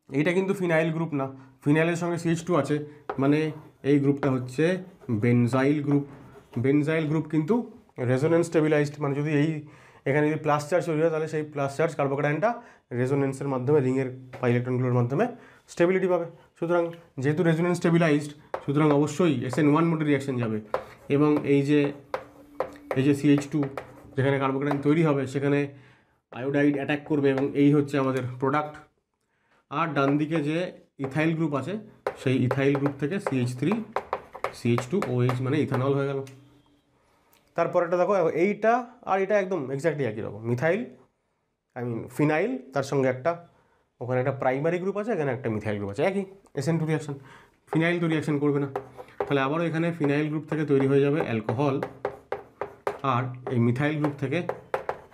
এইটা কিন্তু ফিনাইল গ্রুপ না, ফিনাইলের সঙ্গে CH2 আছে, মানে এই গ্রুপটা হচ্ছে বেনজাইল গ্রুপ। বেনজাইল গ্রুপ কিন্তু রেজোনেন্স স্টেবিলাইজড, মানে যদি এখানে যদি প্লাস চার্জ তৈরি হয় তাহলে সেই প্লাস চার্জ কার্বোক্যাটায়নটা রেজোনেন্সের মাধ্যমে রিংয়ের পাই ইলেকট্রনগুলোর মাধ্যমে স্টেবিলিটি পাবে। সুতরাং যেহেতু রেজোনেন্স স্টেবিলাইজড, সুতরাং অবশ্যই SN1 মোডে রিয়াকশন যাবে, এবং এই যে CH2 যেখানে কার্বোক্যাটায়ন তৈরি হবে সেখানে আয়োডাইড অ্যাটাক করবে, এবং এই হচ্ছে আমাদের প্রোডাক্ট। আর ডান দিকে যে ইথাইল গ্রুপ আছে সেই ইথাইল গ্রুপ থেকে CH3 CH2 OH মানে ইথানল হয়ে গেল। তারপরেটা দেখো এইটা আর এটা একদম এক্স্যাক্টলি একই রকম, মিথাইল ফিনাইল, তার সঙ্গে একটা ওখানে একটা প্রাইমারি গ্রুপ আছে, এখানে একটা মিথাইল গ্রুপ আছে, একই SN2 রিয়াকশন। ফিনাইল তো রিয়াকশন করবে না, তাহলে আবারও এখানে ফিনাইল গ্রুপ থেকে তৈরি হয়ে যাবে অ্যালকোহল, আর এই মিথাইল গ্রুপ থেকে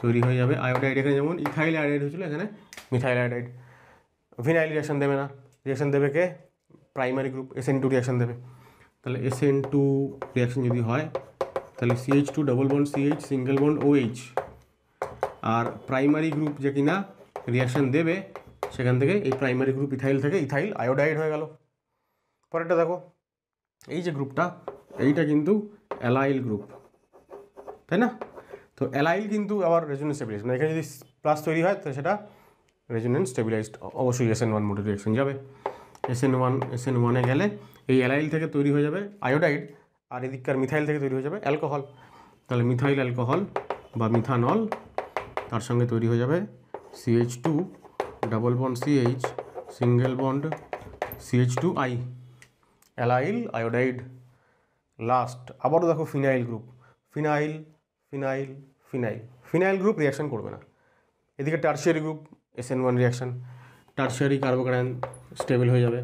তৈরি হয়ে যাবে আয়োডাইড। এখানে যেমন ইথাইল আয়োডাইড হয়েছিল, এখানে মিথাইল আয়োডাইড। ভিনাইল রিয়াকশন দেবে না, রিয়াকশন দেবে কে? প্রাইমারি গ্রুপ SN2 রিয়াকশন দেবে। তাহলে SN2 রিয়াকশন যদি হয় তাহলে CH2 double bond CH single bond OH, আর প্রাইমারি গ্রুপ যে কিনা রিয়াকশন দেবে সেখান থেকে এই প্রাইমারি গ্রুপ ইথাইল থেকে ইথাইল আয়োডাইড হয়ে গেল। পরেরটা দেখো এই যে গ্রুপটা, এইটা কিন্তু অ্যালাইল গ্রুপ, তাই না? তো অ্যালাইল কিন্তু আবার রেজোনেন্স স্টেবিলাইজড, মানে এখানে যদি প্লাস তৈরি হয় তাহলে সেটা রেজোনেন্স স্টেবিলাইজড, অবশ্যই SN1 মোডে রিয়াকশন যাবে। SN1-এ গেলে এই অ্যালাইল থেকে তৈরি হয়ে যাবে আয়োডাইড, আর এদিককার মিথাইল থেকে তৈরি হয়ে যাবে অ্যালকোহল। তাহলে মিথাইল অ্যালকোহল বা মিথানল, তার সঙ্গে তৈরি হয়ে যাবে CH2 double bond CH single bond CH2I, allyl iodide. Last আবারও দেখো phenyl group, phenyl phenyl phenyl phenyl group reaction করবে না। এদিকে tertiary group SN1 reaction, tertiary carbocation stable হয়ে যাবে।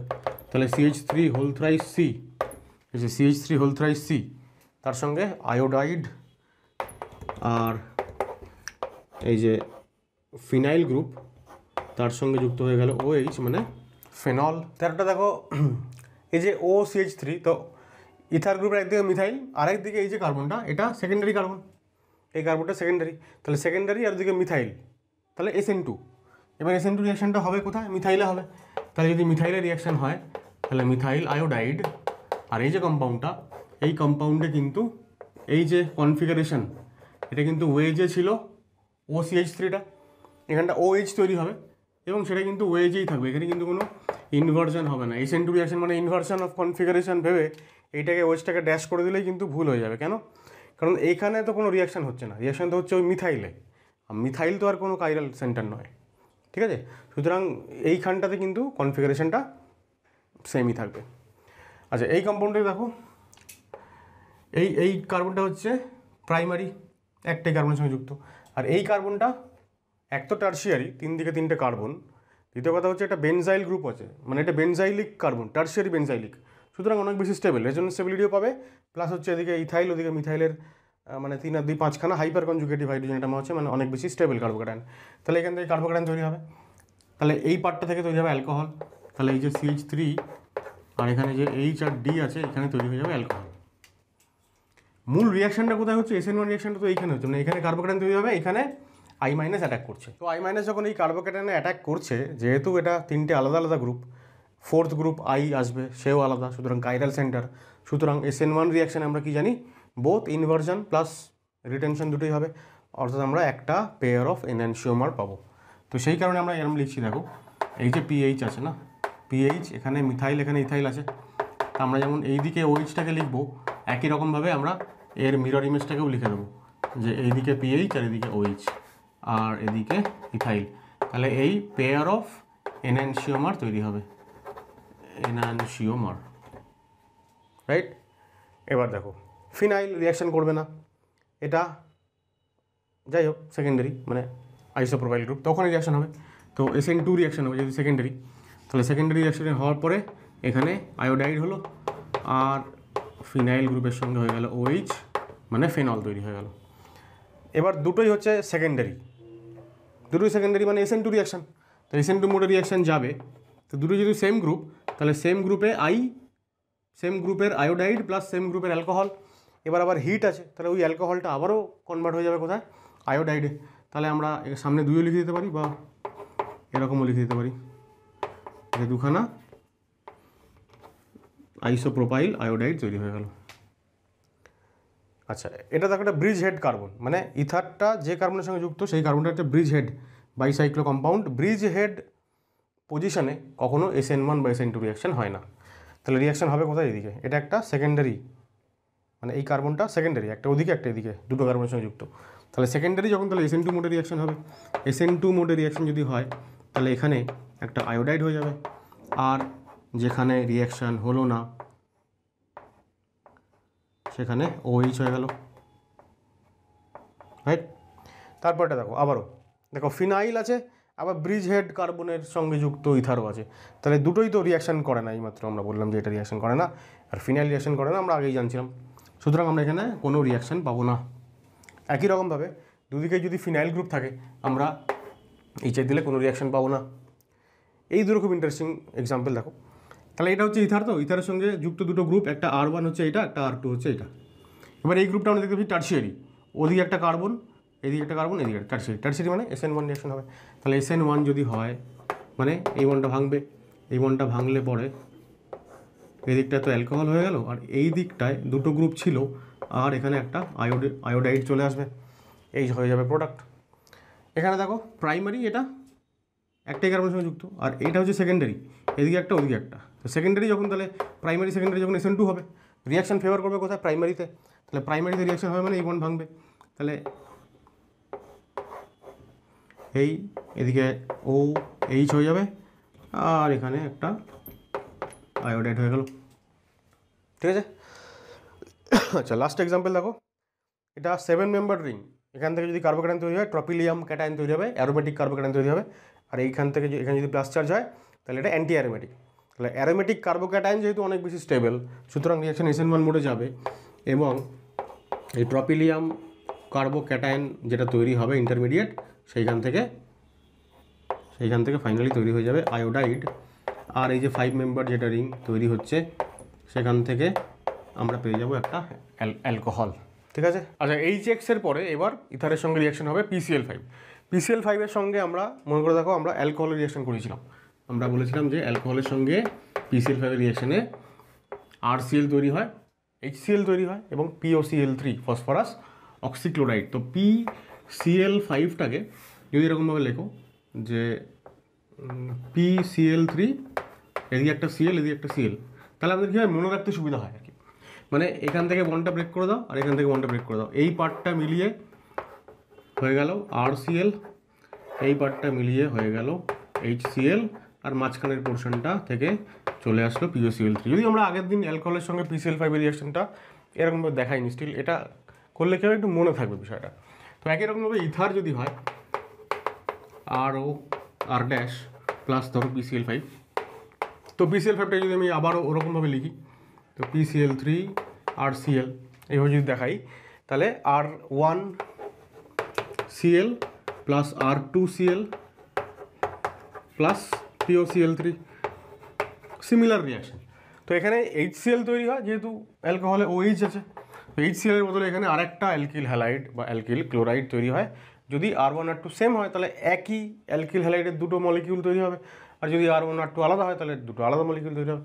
তাহলে CH3 হোল থ্রাইস C, এই যে CH3 হোল থ্রাইস C তার সঙ্গে আয়োডাইড, আর এই যে ফিনাইল গ্রুপ তার সঙ্গে যুক্ত হয়ে গেল OH মানে ফেনল। তারটা দেখো এই যে OCH3, তো ইথার গ্রুপের একদিকে মিথাইল, আরেকদিকে এই যে কার্বনটা এটা সেকেন্ডারি কার্বন, এই কার্বনটা সেকেন্ডারি, তাহলে সেকেন্ডারি আর দিকে মিথাইল, তাহলে SN2। এবার SN2 রিয়াকশানটা হবে কোথায়? মিথাইলে হবে। তাহলে যদি মিথাইলের রিয়াকশান হয় তাহলে মিথাইল আয়োডাইড, আর এই যে কম্পাউন্ডটা, এই কম্পাউন্ডে কিন্তু এই যে কনফিগারেশন এটা কিন্তু ওয়েজে ছিল OCH3টা, এখানটা OH তৈরি হবে এবং সেটা কিন্তু ওয়েজেই থাকবে, এখানে কিন্তু কোনো ইনভার্সন হবে না। SN2 রিয়াকশন মানে ইনভার্সন অফ কনফিগারেশন ভেবে এইটাকে ওয়েজটাকে ড্যাশ করে দিলেই কিন্তু ভুল হয়ে যাবে। কেন? কারণ এইখানে তো কোনো রিয়াকশান হচ্ছে না, রিয়াকশান তো হচ্ছে ওই মিথাইলে, আর মিথাইল তো আর কোনো কাইরাল সেন্টার নয়, ঠিক আছে? সুতরাং এইখানটাতে কিন্তু কনফিগারেশনটা সেমই থাকবে। আচ্ছা, এই কম্পাউন্ডে দেখো এই কার্বনটা হচ্ছে প্রাইমারি, একটাই কার্বনের সঙ্গে যুক্ত, আর এই কার্বনটা এক তো টার্সিয়ারি, তিন দিকে তিনটে কার্বন, দ্বিতীয় কথা হচ্ছে একটা বেনজাইল গ্রুপ আছে, মানে এটা বেনজাইলিক কার্বন, টার্সিয়ারি বেনজাইলিক, সুতরাং অনেক বেশি স্টেবল, রেজোনেন্স স্টেবিলিটিও পাবে, প্লাস হচ্ছে এদিকে ইথাইল, ওদিকে মিথাইলের মানে 3 আর 2 5খানা হাইপার কনজুগেটিভ হাইড্রোজেন এটা হচ্ছে মানে অনেক বেশি স্টেবল কার্বোক্যাটায়ন। তাহলে এখান থেকে কার্বোক্যাটায়ন তৈরি হবে, তাহলে এই পার্টটা থেকে তৈরি হবে অ্যালকোহল, তাহলে এই যে CH3 আর এখানে যে H আর D আছে এখানে তৈরি হয়ে যাবে অ্যালকোহল। মূল রিয়াকশনটা কোথায় হচ্ছে? SN1 রিয়াকশনটা তো এইখানে হচ্ছে, মানে এখানে কার্বোক্যাটায়ন তৈরি হবে, এখানে I- অ্যাটাক করছে। তো I- যখন এই কার্বোক্যাটায়নে অ্যাটাক করছে, যেহেতু এটা তিনটে আলাদা আলাদা গ্রুপ, ফোর্থ গ্রুপ I আসবে, সেও আলাদা, সুতরাং কাইরাল সেন্টার, সুতরাং SN1 রিয়াকশানে আমরা কি জানি? বোথ ইনভার্জন প্লাস রিটেনশন দুটোই হবে, অর্থাৎ আমরা একটা পেয়ার অফ এনানশিওমার পাবো। তো সেই কারণে আমরা এরম লিখছি, দেখো এই যে PH আছে না, PH এখানে মিথাইল, এখানে ইথাইল আছে, আমরা যেমন এই দিকে OH-টাকে লিখবো, একই রকমভাবে আমরা এর মিরর ইমেজটাকেও লিখে দেবো, যে এইদিকে PH আর এদিকে OH আর এদিকে ইথাইল, তাহলে এই পেয়ার অফ এনানশিওমার তৈরি হবে, এনানশিওমার, রাইট? এবার দেখো ফিনাইল রিয়াকশন করবে না, এটা যাই হোক সেকেন্ডারি, মানে আইসোপ্রোপাইল গ্রুপ, তখনই রিয়াকশন হবে। তো SN2 রিয়াকশন হবে যদি সেকেন্ডারি, তাহলে সেকেন্ডারি রিয়াকশন হওয়ার পরে এখানে আয়োডাইড হলো, আর ফিনাইল গ্রুপের সঙ্গে হয়ে গেল OH, মানে ফেনল তৈরি হয়ে গেল। এবার দুটোই হচ্ছে সেকেন্ডারি, দুটোই সেকেন্ডারি মানে SN2 রিয়াকশান। তো SN2 মোডে রিয়াকশান যাবে, তো দুটোই যদি সেম গ্রুপ, তাহলে সেম গ্রুপে সেম গ্রুপের আয়োডাইড প্লাস সেম গ্রুপের অ্যালকোহল। এবার আবার হিট আছে, তাহলে ওই অ্যালকোহলটা আবারও কনভার্ট হয়ে যাবে কোথায়, আয়োডাইডে। তাহলে আমরা সামনে 2ও লিখে দিতে পারি বা এরকমও লিখে দিতে পারি, দুখানা আইসোপ্রোপাইল আয়োডাইড তৈরি হয়ে গেল। আচ্ছা, এটা দেখো একটা ব্রিজ হেড কার্বন, মানে ইথারটা যে কার্বনের সঙ্গে যুক্ত সেই কার্বনটা একটা bridge head bicyclo compound. Bridge head পজিশনে কখনো SN1 বা SN2 রিয়াকশান হয় না। তাহলে রিয়াকশান হবে কোথায়, এদিকে। এটা একটা সেকেন্ডারি, মানে এই কার্বনটা সেকেন্ডারি, একটা ওদিকে একটা এদিকে, দুটো কার্বনের সঙ্গে যুক্ত। তাহলে সেকেন্ডারি যখন, তাহলে SN2 মোডে রিয়াকশান হবে। SN2 মোডে রিয়াকশান যদি হয়, তাহলে এখানে একটা আয়োডাইড হয়ে যাবে, আর যেখানে রিয়াকশান হলো না সেখানে OH হয়ে গেল, রাইট। তারপরটা দেখো, আবারও দেখো ফিনাইল আছে, আবার ব্রিজ হেড কার্বনের সঙ্গে যুক্ত ইথারও আছে। তাহলে দুটোই তো রিয়াকশান করে না, এইমাত্র আমরা বললাম যে এটা রিয়াকশান করে না, আর ফিনাইল রিয়াকশান করে না, আমরা আগেই জানছিলাম। সুতরাং আমরা এখানে কোনো রিয়াকশান পাবো না। একই রকমভাবে দুদিকে যদি ফিনাইল গ্রুপ থাকে, আমরা এইচে দিলে কোনো রিয়াকশান পাবো না। এই দুটো খুব ইন্টারেস্টিং এক্সাম্পল দেখো। তাহলে এটা হচ্ছে ইথার, তো ইথারের সঙ্গে যুক্ত দুটো গ্রুপ, একটা R1 হচ্ছে এটা, একটা R2 হচ্ছে এটা। এবার এই গ্রুপটা আমরা দেখতে পাচ্ছি টার্সিয়ারি, ওদিকে একটা কার্বন, এদিকে একটা কার্বন, এদিকে একটা টার্সিয়ারি। টার্সিয়ারি মানে SN1 রিয়াকশন হবে। তাহলে SN1 যদি হয়, মানে এই বনটা ভাঙবে, এই বনটা ভাঙলে পরে এই দিকটা তো অ্যালকোহল হয়ে গেল, আর এই দিকটায় দুটো গ্রুপ ছিল, আর এখানে একটা আয়োডাইড চলে আসবে, এই হয়ে যাবে প্রোডাক্ট। এখানে দেখো প্রাইমারি, এটা একটাই কার্বনের সঙ্গে যুক্ত, আর এইটা হচ্ছে সেকেন্ডারি, এদিকে একটা ওদিকে একটা। তো সেকেন্ডারি যখন, তাহলে প্রাইমারি সেকেন্ডারি যখন SN2 হবে, রিয়াকশান ফেভার করবে কোথায়, প্রাইমারিতে। তাহলে প্রাইমারিতে রিয়াকশান হবে মানে এই বন্ড ভাঙবে, তাহলে এই এদিকে OH হয়ে যাবে, আর এখানে একটা আয়োডাইড হয়ে গেল, ঠিক আছে। আচ্ছা, লাস্ট এক্সাম্পল দেখো, এটা 7 মেম্বার রিং। এখান থেকে যদি কার্বোক্যাটায়ন তৈরি হয়, ট্রপিলিয়াম ক্যাটায়ন তৈরি হবে, অ্যারোমেটিক কার্বোক্যাটায়ন তৈরি হবে। আর এইখান থেকে এখানে যদি প্লাস চার্জ হয়, তাহলে এটা অ্যান্টি অ্যারোমেটিক। তাহলে অ্যারোমেটিক কার্বোক্যাটায়ন যেহেতু অনেক বেশি স্টেবল, সুতরাং রিয়াকশন SN1 মোডে যাবে, এবং এই ট্রপিলিয়াম কার্বোক্যাটায়ন যেটা তৈরি হবে ইন্টারমিডিয়েট, সেইখান থেকে ফাইনালি তৈরি হয়ে যাবে আয়োডাইড। আর এই যে 5 মেম্বার যেটা রিং তৈরি হচ্ছে, সেখান থেকে আমরা পেয়ে যাব একটা অ্যালকোহল, ঠিক আছে। আচ্ছা, HX এর পরে এবার ইথারের সঙ্গে রিয়াকশন হবে PCl5। PCl5 এর সঙ্গে আমরা মনে করে দেখো, আমরা অ্যালকোহলের রিয়াকশন করেছিলাম। আমরা বলেছিলাম যে অ্যালকোহলের সঙ্গে PCl5 এর রিয়াকশনে RCl তৈরি হয়, HCl তৈরি হয়, এবং POCl3 ফসফরাস অক্সিক্লোরাইড। তো PCl5টাকে যদি এরকমভাবে লেখো যে PCl3, এদিকে একটা Cl, এদিকে একটা Cl, তাহলে আমাদের কী হয়, মনে রাখতে সুবিধা হয় আর কি। মানে এখান থেকে বন্ডটা ব্রেক করে দাও, আর এখান থেকে বন্ডটা ব্রেক করে দাও, এই পার্টটা মিলিয়ে হয়ে গেল RCl, এই পার্টটা মিলিয়ে হয়ে গেল HCl, আর মাঝখানের পোর্শনটা থেকে চলে আসলো POCl3। যদি আমরা আগের দিন অ্যালকোহলের সঙ্গে PCl5 এর রিয়াকশনটা এরকমভাবে দেখাইনি, স্টিল এটা করলে কেউ একটু মনে থাকবে বিষয়টা। তো একই রকমভাবে ইথার যদি হয়, R ড্যাশ প্লাস ধরো PCl5, তো PCl5টা যদি আমি আবারও ওরকমভাবে লিখি, তো PCl3 RCl এইভাবে যদি দেখাই, তাহলে R1Cl plus R2Cl plus POCl3, similar reaction. তো এখানে HCl তৈরি হয়, যেহেতু অ্যালকোহলে OH আছে, তো HCl এর বদলে এখানে আরেকটা অ্যালকিল হ্যালাইড বা অ্যালকিল ক্লোরাইড তৈরি হয়। যদি R1 R2 সেম হয়, তাহলে একই অ্যালকিল হ্যালাইডের দুটো মলিকিউল তৈরি হবে, আর যদি R1 R2 আলাদা হয়, তাহলে দুটো আলাদা মলিকিউল তৈরি হবে,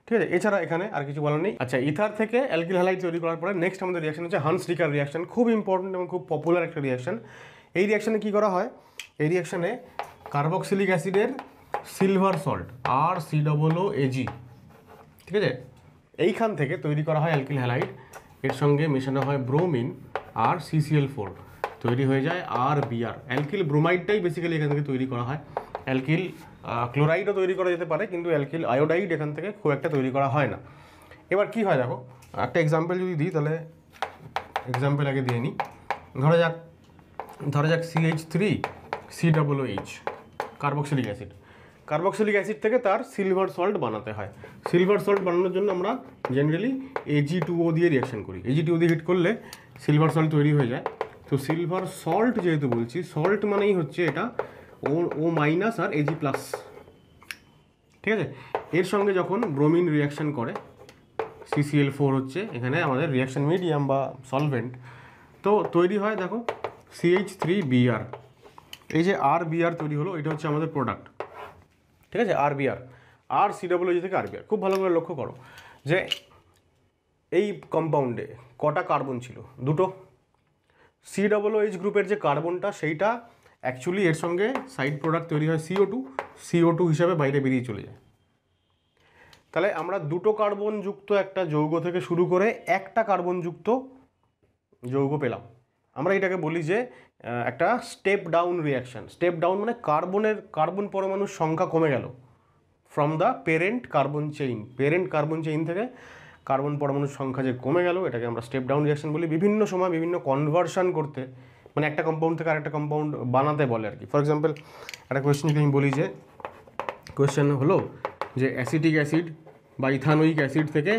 ঠিক আছে। এছাড়া এখানে আর কিছু বলার নেই। আচ্ছা, ইথার থেকে অ্যালকিল হ্যালাইড তৈরি করার পরে নেক্সট আমাদের রিয়াকশন হচ্ছে হান্স-রিকার রিয়াকশন। খুব ইম্পর্টেন্ট এবং খুব পপুলার একটা রিয়াকশন। এই রিয়াকশনে কী করা হয়, এই রিয়াকশনে কার্বক্সিলিক অ্যাসিডের সিলভার সল্ট RCOOAg, ঠিক আছে, এইখান থেকে তৈরি করা হয় অ্যালকিল হ্যালাইড। এর সঙ্গে মেশানো হয় ব্রোমিন আর CCl4, তৈরি হয়ে যায় RBr। অ্যালকিল ব্রোমাইডটাই বেসিক্যালি এখান থেকে তৈরি করা হয়। অ্যালকিল ক্লোরাইডও তৈরি করা যেতে পারে, কিন্তু অ্যালকিল আয়োডাইড এখান থেকে খুব একটা তৈরি করা হয় না। এবার কি হয় দেখো, একটা এক্সাম্পল যদি দিই, তাহলে এক্সাম্পল আগে দিয়ে নিই। ধরা যাক CH3COOH carboxylic acid. Carboxylic acid থেকে তার সিলভার সল্ট বানাতে হয়। সিলভার সল্ট বানানোর জন্য আমরা জেনারেলি Ag2O দিয়ে রিয়াকশন করি। Ag2O দিয়ে হিট করলে সিলভার সল্ট তৈরি হয়ে যায়। তো সিলভার সল্ট যেহেতু বলছি, সল্ট মানেই হচ্ছে এটা ও মাইনাস আর Ag প্লাস, ঠিক আছে। এর সঙ্গে যখন ব্রোমিন রিয়াকশন করে, CCl4 হচ্ছে এখানে আমাদের রিয়াকশন মিডিয়াম বা সলভেন্ট, তো তৈরি হয় দেখো CH3Br। এই যে RBr তৈরি হলো, এটা হচ্ছে আমাদের প্রোডাক্ট, ঠিক আছে। RBr, RCOOG থেকে RBr। খুব ভালো করে লক্ষ্য করো যে এই কম্পাউন্ডে কটা কার্বন ছিল? দুটো। COOH গ্রুপের যে কার্বনটা সেইটা অ্যাকচুয়ালি এর সঙ্গে সাইড প্রোডাক্ট তৈরি হয় CO2 হিসাবে বাইরে বেরিয়ে চলে যায়। তাহলে আমরা দুটো কার্বন যুক্ত একটা যৌগ থেকে শুরু করে একটা কার্বন যুক্ত যৌগ পেলাম। আমরা এটাকে বলি যে একটা step down reaction. Step down মানে কার্বন পরমাণুর সংখ্যা কমে গেল from the parent carbon chain. Parent carbon chain থেকে কার্বন পরমাণুর সংখ্যা যে কমে গেল, এটাকে আমরা স্টেপ ডাউন রিয়াকশন বলি। বিভিন্ন সময় বিভিন্ন কনভার্সন করতে, মানে একটা কম্পাউন্ড থেকে আরেকটা কম্পাউন্ড বানাতে বলে আর কি। ফর এক্সাম্পল একটা কোয়েশ্চেন যদি আমি বলি যে, কোয়েশ্চেন হলো যে অ্যাসিটিক অ্যাসিড বা ইথানোয়িক অ্যাসিড থেকে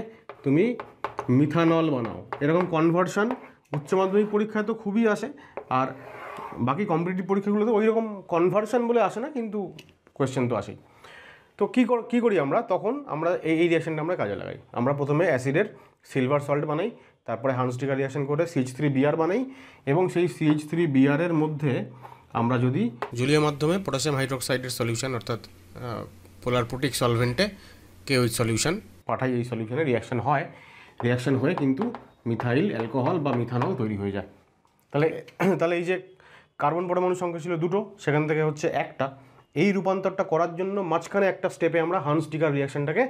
তুমি মিথানল বানাও, এরকম কনভার্সন উচ্চ মাধ্যমিক পরীক্ষায় তো খুবই আসে, আর বাকি কম্পিটিটিভ পরীক্ষাগুলোতে ওই রকম কনভার্সন বলে আসে না, কিন্তু কোয়েশ্চেন তো আসেই। তো কী করি আমরা তখন? আমরা এই রিয়াকশনটা আমরা কাজে লাগাই। আমরা প্রথমে অ্যাসিডের সিলভার সল্ট বানাই, তারপরে হান্সটিকার রিয়াকশন করে CH3Br বানাই, এবং সেই CH3Br এর মধ্যে আমরা যদি জলীয় মাধ্যমে পটাশিয়াম হাইড্রোক্সাইডের সলিউশন অর্থাৎ পোলার প্রোটিক সলভেন্টে KOH সলিউশন পাঠাই, এই সলিউশনে রিয়াকশন হয়, রিয়াকশন হয়ে কিন্তু মিথাইল অ্যালকোহল বা মিথানল তৈরি হয়ে যায়। তাহলে এই যে কার্বন পরমাণু সংখ্যা ছিল দুটো, সেখান থেকে হচ্ছে একটা। এই রূপান্তরটা করার জন্য মাঝখানে একটা স্টেপে আমরা হান্সটিকার রিয়াকশনটাকে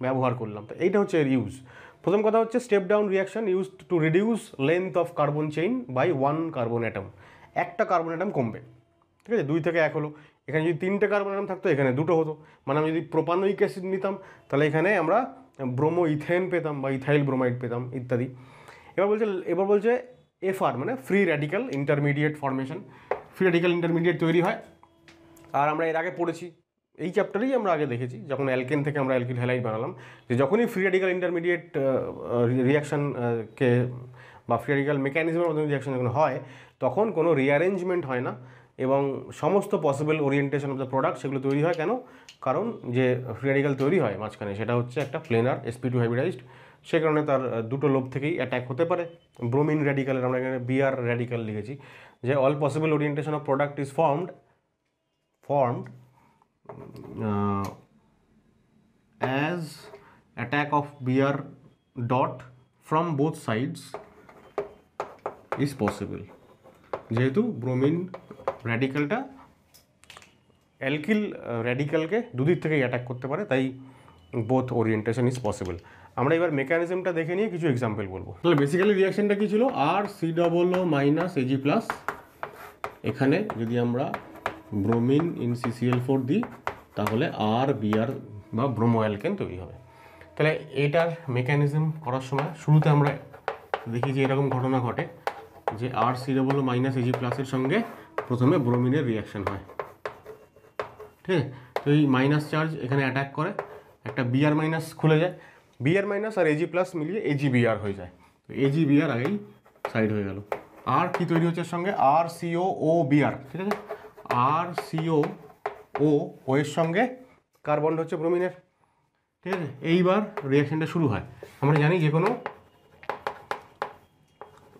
ব্যবহার করলাম। তো এইটা হচ্ছে এর ইউজ। প্রথম কথা হচ্ছে step down reaction use to reduce length of carbon chain by 1 carbon atom. একটা কার্বন অ্যাটম কমবে, ঠিক আছে। 2 থেকে 1 হলো। এখানে যদি 3টে কার্বন অ্যাটম থাকতো, এখানে 2টো হতো। মানে আমি যদি প্রোপানোয়িক অ্যাসিড নিতাম, তাহলে এখানে আমরা ব্রোমো ইথেন পেতাম বা ইথাইল ব্রোমাইড পেতাম ইত্যাদি। এবার বলছে FR মানে free radical intermediate formation. Free radical intermediate তৈরি হয়, আর আমরা এর আগে পড়েছি, এই চ্যাপ্টারেই আমরা আগে দেখেছি, যখন অ্যালকেন থেকে আমরা অ্যালকিল হ্যালাইড বানালাম, যে যখনই ফ্রি র্যাডিক্যাল ইন্টারমিডিয়েট রিয়াকশানকে বা ফ্রি র্যাডিক্যাল মেকানিজমের মাধ্যমে রিয়াকশন যখন হয়, তখন কোনো রিঅ্যারেঞ্জমেন্ট হয় না, এবং সমস্ত possible orientation of the product সেগুলো তৈরি হয়। কেন? কারণ যে ফ্রি র্যাডিক্যাল তৈরি হয় মাঝখানে, সেটা হচ্ছে একটা প্লেনার sp2 হাইব্রিডাইজড, সে কারণে তার দুটো লোভ থেকেই অ্যাটাক হতে পারে। ব্রোমিন র্যাডিক্যালের আমরা এখানে Br র্যাডিক্যাল লিখেছি, যে all possible orientation of product is formed as attack of Br dot from both sides is possible। যেহেতু ব্রোমিন র্যাডিক্যালটা অ্যালকিল র্যাডিক্যালকে দুদিক থেকেই অ্যাটাক করতে পারে, তাই বোথ ওরিয়েন্টেশন ইজ পসিবল। আমরা এবার মেকানিজমটা দেখে নিয়ে কিছু এক্সাম্পল বলবো। তাহলে বেসিক্যালি রিয়াকশনটা কী ছিল? RCOO মাইনাস Ag প্লাস, এখানে যদি আমরা ব্রোমিন ইন CCl4 দিই, তাহলে RBr বা ব্রোমো অ্যালকেন তৈরি হবে। তাহলে এটার মেকানিজম করার সময় শুরুতে আমরা দেখি যে এরকম ঘটনা ঘটে যে RCOO মাইনাস Ag প্লাসের সঙ্গে প্রথমে ব্রোমিনের রিয়াকশন হয়, ঠিক আছে। তো এই মাইনাস চার্জ এখানে অ্যাটাক করে, একটা Br মাইনাস খুলে যায়, Br মাইনাস আর Ag প্লাস মিলিয়ে AgBr হয়ে যায়। তো AgBr আগেই সাইড হয়ে গেল। আর কি তৈরি হচ্ছে সঙ্গে? RCOOBr, ঠিক আছে। RCOO এর সঙ্গে কার্বন হচ্ছে ব্রোমিনের, ঠিক আছে। এইবার রিয়াকশনটা শুরু হয়। আমরা জানি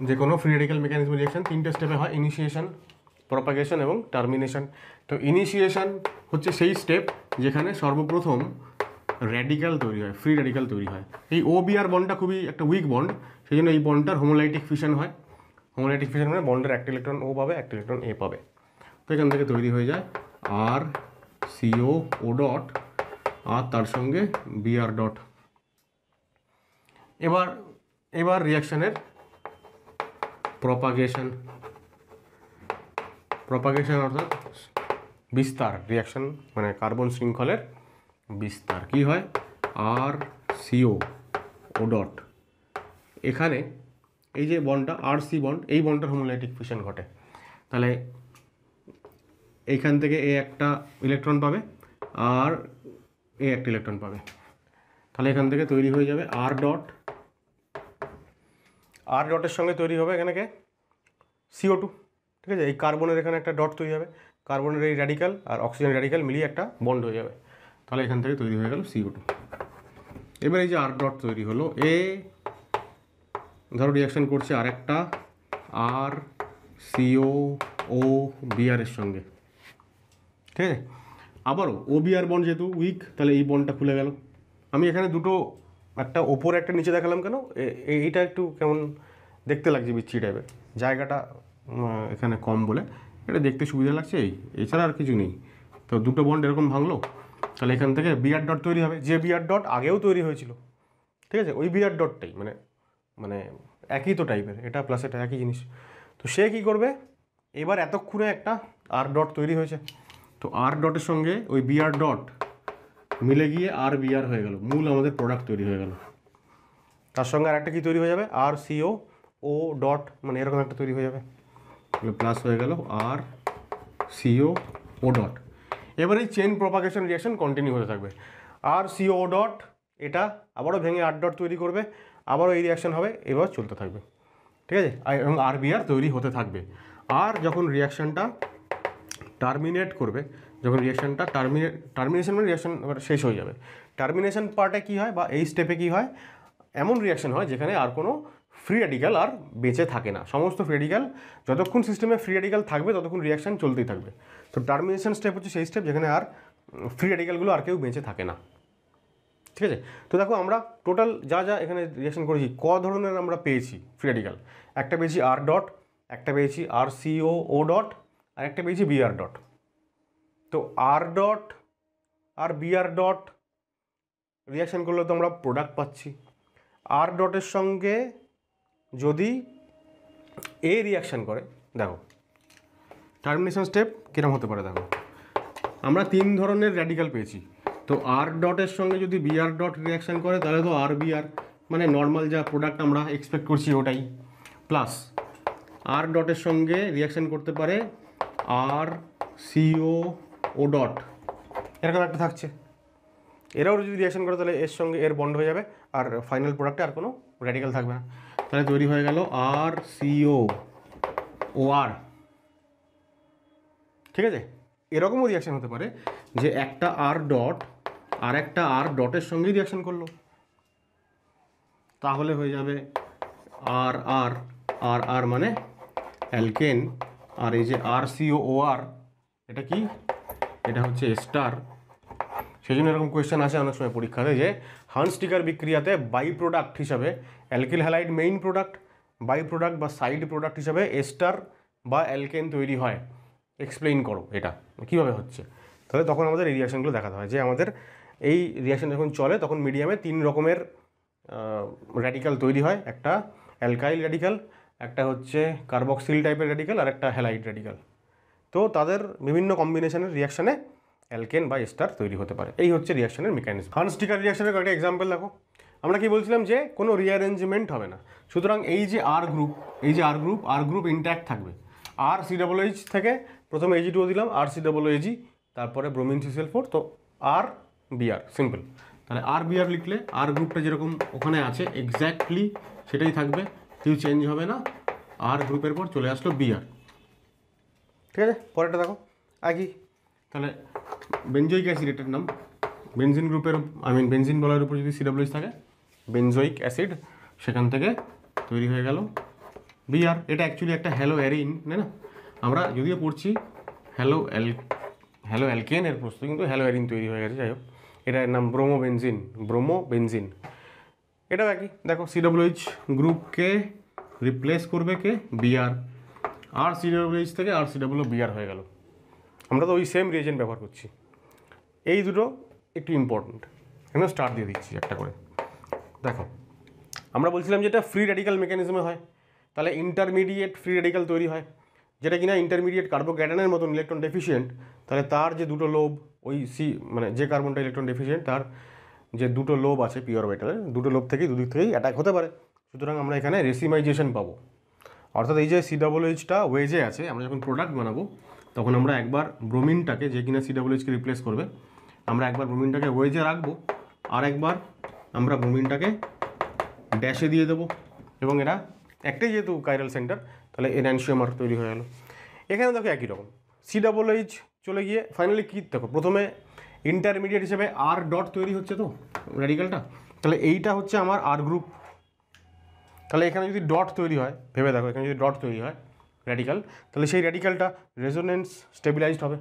যে কোনো ফ্রি র্যাডিক্যাল মেকানিজম রিয়াকশন 3টে স্টেপে হয়: ইনিশিয়েশন, প্রপাগেশন এবং টার্মিনেশন। তো ইনিশিয়েশন হচ্ছে সেই স্টেপ যেখানে সর্বপ্রথম র্যাডিক্যাল তৈরি হয়, ফ্রি র্যাডিক্যাল তৈরি হয়। এই OBr বন্ডটা খুবই একটা উইক বন্ড, সেই জন্য এই বন্ডটার হোমোলাইটিক ফিশন হয়। হোমোলাইটিক ফিশন মানে বন্ডের একটা ইলেকট্রন O পাবে, একটা ইলেকট্রন A পাবে। তো এখান থেকে তৈরি হয়ে যায় RCOO ডট আর তার সঙ্গে Br ডট। এবার রিয়াকশানের প্রপাগেশন অর্থাৎ বিস্তার। রিয়াকশন মানে কার্বন শৃঙ্খলের বিস্তার। কি হয়? RCOO ডট, এখানে এই যে বন্ডটা RC বন্ড, এই বন্ডটার হোমোলাইটিক ফিশন ঘটে। তাহলে এইখান থেকে এ একটা ইলেকট্রন পাবে, আর এ একটা ইলেকট্রন পাবে। তাহলে এখান থেকে তৈরি হয়ে যাবে আর ডটের সঙ্গে তৈরি হবে এখানে কে CO2, ঠিক আছে। এই কার্বনের এখানে একটা ডট তৈরি হবে, কার্বনের এই র্যাডিক্যাল আর অক্সিজেন র্যাডিক্যাল মিলিয়ে একটা বন্ড হয়ে যাবে। তাহলে এখান থেকে তৈরি হয়ে গেল CO2। এবার এই যে আর ডট তৈরি হলো, এ ধরো রিয়াকশান করছে আর একটা আর COOBr এর সঙ্গে, ঠিক আছে। আবারও OBr বন্ড যেহেতু উইক, তাহলে এই বন্ডটা খুলে গেল। আমি এখানে দুটো, একটা ওপরে একটা নিচে দেখালাম কেন, এইটা একটু কেমন দেখতে লাগছে বিচ্ছিরি টাইপের, জায়গাটা এখানে কম বলে এটা দেখতে সুবিধা লাগছে, এছাড়া আর কিছু নেই। তো দুটো বন্ড এরকম ভাঙলো, তাহলে এখান থেকে Br ডট তৈরি হবে, যে Br ডট আগেও তৈরি হয়েছিল, ঠিক আছে, ওই Br ডটটাই মানে একই তো টাইপের, এটা প্লাস এটা একই জিনিস। তো সে কী করবে, এবার এতক্ষণে একটা আর ডট তৈরি হয়েছে, তো আর ডটের সঙ্গে ওই Br ডট মিলে গিয়ে RBr হয়ে গেল, মূল আমাদের প্রোডাক্ট তৈরি হয়ে গেল। তার সঙ্গে আর একটা কী তৈরি হয়ে যাবে, RCOO ডট, মানে এরকম একটা তৈরি হয়ে যাবে, প্লাস হয়ে গেল RCOO ডট। এবার এই চেন প্রপাগেশন রিয়াকশন কন্টিনিউ হতে থাকবে, RCOO ডট এটা আবারও ভেঙে আর ডট তৈরি করবে, আবারও এই রিয়াকশন হবে, এবার চলতে থাকবে, ঠিক আছে, এবং RBr তৈরি হতে থাকবে। আর যখন রিয়াকশানটা টার্মিনেট করবে, যখন রিয়াকশানটা টার্মিনেশন মানে রিয়াকশান এবার শেষ হয়ে যাবে, টার্মিনেশন পার্টে কী হয় বা এই স্টেপে কী হয়, এমন রিয়াকশান হয় যেখানে আর কোনো ফ্রি র্যাডিক্যাল আর বেঁচে থাকে না। সমস্ত ফ্রি র্যাডিক্যাল, যতক্ষণ সিস্টেমে ফ্রি র্যাডিক্যাল থাকবে ততক্ষণ রিয়াকশান চলতেই থাকবে। তো টার্মিনেশন স্টেপ হচ্ছে সেই স্টেপ যেখানে আর ফ্রি র্যাডিক্যালগুলো আর কেউ বেঁচে থাকে না, ঠিক আছে। তো দেখো আমরা টোটাল যা এখানে রিয়াকশন করেছি, ধরনের আমরা পেয়েছি ফ্রি র্যাডিক্যাল, একটা পেয়েছি আর ডট, একটা পেয়েছি RCOO ডট, আর একটা পেয়েছি Br ডট। তো আর ডট আর Br ডট রিয়াকশান করলে তো আমরা প্রোডাক্ট পাচ্ছি। আর ডটের সঙ্গে যদি এ রিয়াকশান করে, দেখো টার্মিনেশন স্টেপ কীরকম হতে পারে, দেখো আমরা 3 ধরনের র্যাডিক্যাল পেয়েছি। তো আর ডটের সঙ্গে যদি Br ডট রিয়াকশান করে তাহলে তো RBr মানে নর্মাল যা প্রোডাক্ট আমরা এক্সপেক্ট করছি ওটাই, প্লাস আর ডটের সঙ্গে রিয়াকশান করতে পারে RCOO ডট, এরকম একটা থাকছে। এরাও যদি রিয়াকশান করে তাহলে এর সঙ্গে এর বন্ড হয়ে যাবে, আর ফাইনাল প্রোডাক্টে আর কোনো র্যাডিক্যাল থাকবে না। তাহলে তৈরি হয়ে গেল RCOOR, ঠিক আছে। এরকমও রিয়াকশান হতে পারে যে একটা আর ডট আর একটা আর ডটের সঙ্গেই রিয়াকশান করলো, তাহলে হয়ে যাবে আর আর আর আর মানে অ্যালকেন, আর এই যে RCOOR এটা কি, এটা হচ্ছে স্টার। সেই জন্য এরকম কোয়েশ্চেন আসে অনেক সময় পরীক্ষাতে যে হান্সটিকার বিক্রিয়াতে বাই প্রোডাক্ট হিসাবে alkyl halide main product, by product বা সাইড প্রোডাক্ট হিসাবে এস্টার বা অ্যালকেন তৈরি হয়, এক্সপ্লেইন করো এটা কীভাবে হচ্ছে। তাহলে তখন আমাদের এই রিয়াকশানগুলো দেখাতে হয় যে আমাদের এই রিয়াকশান যখন চলে তখন মিডিয়ামে 3 রকমের র্যাডিক্যাল তৈরি হয়, একটা অ্যালকাইল র্যাডিক্যাল, একটা হচ্ছে কার্বক্সিল টাইপের র্যাডিক্যাল, আর একটা হ্যালাইড র্যাডিক্যাল। তো তাদের বিভিন্ন কম্বিনেশনের রিয়াকশানে অ্যালকেন বা এস্টার তৈরি হতে পারে। এই হচ্ছে রিয়াকশনের মেকানিজম। হান্সটিকার রিয়াকশনের কয়েকটা এক্সাম্পল দেখো। আমরা কি বলছিলাম যে কোনো রিঅ্যারেঞ্জমেন্ট হবে না, সুতরাং এই যে আর গ্রুপ, এই যে আর গ্রুপ ইনট্যাক্ট থাকবে। RCOOH থেকে প্রথমে Ag2 দিলাম, RCOOAg, তারপরে ব্রোমিন CCl4, তো RBr সিম্পল। তাহলে RBr লিখলে আর গ্রুপটা যেরকম ওখানে আছে এক্স্যাক্টলি সেটাই থাকবে, কিছু চেঞ্জ হবে না। আর গ্রুপের পর চলে আসলো Br, ঠিক আছে। পরেরটা দেখো একই, তাহলে বেনজোইক অ্যাসিড এটার নাম, বেনজিন গ্রুপের বেনজিন বলার উপর যদি COOH থাকে, বেনজোইক অ্যাসিড, সেখান থেকে তৈরি হয়ে গেল Br। এটা অ্যাকচুয়ালি একটা হ্যালো অ্যারিন, না আমরা যদিও পড়ছি হ্যালো অ্যালকেনের প্রস্তুতি, কিন্তু হ্যালো অ্যারিন তৈরি হয়ে গেছে। যাই হোক, এটার নাম ব্রোমোবেনজিন। এটাও একই, দেখো COOH গ্রুপকে রিপ্লেস করবে কে, Br, RCOOH থেকে RCOOBr হয়ে গেল। আমরা তো ওই সেম রিয়েজেন্ট ব্যবহার করছি। এই দুটো একটু ইম্পর্টেন্ট, এখানে স্টার দিয়ে দিচ্ছি একটা করে। দেখো আমরা বলছিলাম যে এটা ফ্রি র্যাডিক্যাল মেকানিজমে হয়, তাহলে ইন্টারমিডিয়েট ফ্রি র্যাডিক্যাল তৈরি হয়, যেটা কিনা ইন্টারমিডিয়েট কার্বোক্যাটায়নের মতন ইলেকট্রন ডেফিসিয়েন্ট। তাহলে তার যে দুটো লোব, ওই মানে যে কার্বনটা ইলেকট্রন ডেফিসিয়েন্ট তার যে দুটো লোব আছে পি অরবিটালের, দুটো লোব থেকেই দুদিক থেকেই অ্যাটাক হতে পারে। সুতরাং আমরা এখানে রেসিমাইজেশন পাবো, অর্থাৎ এই যে COOHটা ওয়েজে আছে, আমরা যখন প্রোডাক্ট বানাবো তখন আমরা একবার ব্রোমিনটাকে, যে কিনা COOHকে রিপ্লেস করবে, আমরা একবার ব্রোমিনটাকে ওয়েজে রাখবো, আর একবার আমরা ব্রোমিনটাকে ড্যাশে দিয়ে দেবো, এবং এরা একটাই যেহেতু কাইরাল সেন্টার, তাহলে এনহান্সিওমার তৈরি হয়ে গেল। এখানে দেখো একই রকম COOH চলে গিয়ে ফাইনালি কী দেখো, প্রথমে ইন্টারমিডিয়েট হিসেবে আর ডট তৈরি হচ্ছে তো র্যাডিক্যালটা, তাহলে এইটা হচ্ছে আমার আর গ্রুপ। তাহলে এখানে যদি ডট তৈরি হয়, ভেবে দেখো এখানে যদি ডট তৈরি হয় র্যাডিক্যাল, তাহলে সেই র্যাডিক্যালটা রেজোনেন্স স্টেবিলাইজড হবে,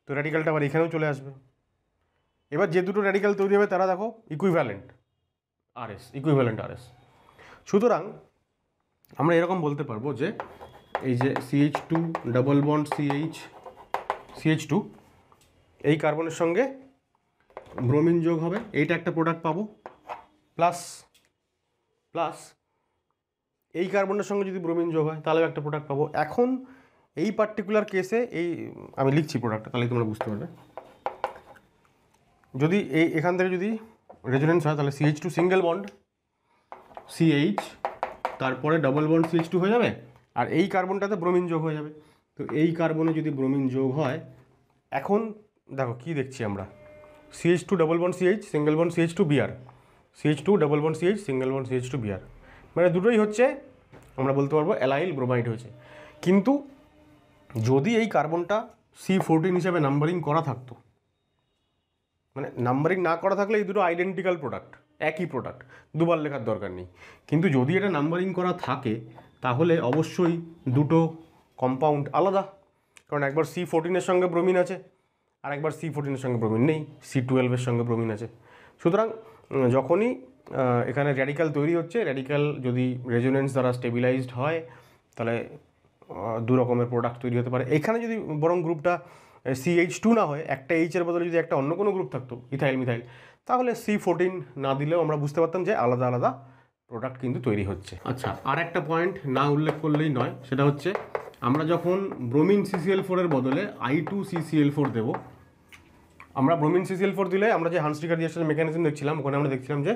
তো র্যাডিক্যালটা আবার এখানেও চলে আসবে। এবার যে দুটো র্যাডিক্যাল তৈরি হবে তারা দেখো ইকুইভ্যালেন্ট আরএস। সুতরাং আমরা এরকম বলতে পারবো যে এই যে CH2 ডাবল বন্ড CH2 এই কার্বনের সঙ্গে ব্রোমিন যোগ হবে, এইটা একটা প্রোডাক্ট পাবো, প্লাস এই কার্বনের সঙ্গে যদি ব্রোমিন যোগ হয় তাহলেও একটা প্রোডাক্ট পাবো। এখন এই পার্টিকুলার কেসে এই আমি লিখছি প্রোডাক্টটা, তাহলে তোমরা বুঝতে পারবে। যদি এখান থেকে যদি রেজোনেন্স হয় তাহলে CH2 সিঙ্গেল বন্ড CH, তারপরে ডাবল বন্ড CH2 হয়ে যাবে, আর এই কার্বনটাতে ব্রোমিন যোগ হয়ে যাবে। তো এই কার্বনে যদি ব্রোমিন যোগ হয়, এখন দেখো কি দেখছি আমরা, CH2 double bond CH single bond CH2 Br, CH2 double bond CH single bond CH2 Br, মানে দুটোই হচ্ছে আমরা বলতে পারবো অ্যালাইল ব্রোমাইড হয়েছে। কিন্তু যদি এই কার্বনটা C14 হিসাবে নাম্বারিং করা থাকতো, মানে নাম্বারিং না করা থাকলে এই দুটো আইডেন্টিক্যাল প্রোডাক্ট, একই প্রোডাক্ট, দুবার লেখার দরকার নেই। কিন্তু যদি এটা নাম্বারিং করা থাকে তাহলে অবশ্যই দুটো কম্পাউন্ড আলাদা, কারণ একবার C14-এর সঙ্গে ব্রোমিন আছে আর একবার C14-এর সঙ্গে ব্রোমিন নেই, C12-এর সঙ্গে ব্রোমিন আছে। সুতরাং যখনই এখানে র্যাডিক্যাল তৈরি হচ্ছে, র্যাডিক্যাল যদি রেজোনেন্স দ্বারা স্টেবিলাইজড হয় তাহলে দু রকমের প্রোডাক্ট তৈরি হতে পারে। এখানে যদি বরং গ্রুপটা CH2 না হয়, একটা এইচের বদলে যদি একটা অন্য কোনো গ্রুপ থাকতো ইথাইল মিথাইল, তাহলে C14 না দিলেও আমরা বুঝতে পারতাম যে আলাদা আলাদা প্রোডাক্ট কিন্তু তৈরি হচ্ছে। আচ্ছা, আর একটা পয়েন্ট না উল্লেখ করলেই নয়, সেটা হচ্ছে আমরা যখন ব্রোমিন CCl4-এর বদলে I2CCl4 দেব, আমরা ব্রোমিন CCl4 দিলে আমরা যে হান্সটিকার রিঅ্যাকশনের মেকানিজম দেখছিলাম, ওখানে আমরা দেখছিলাম যে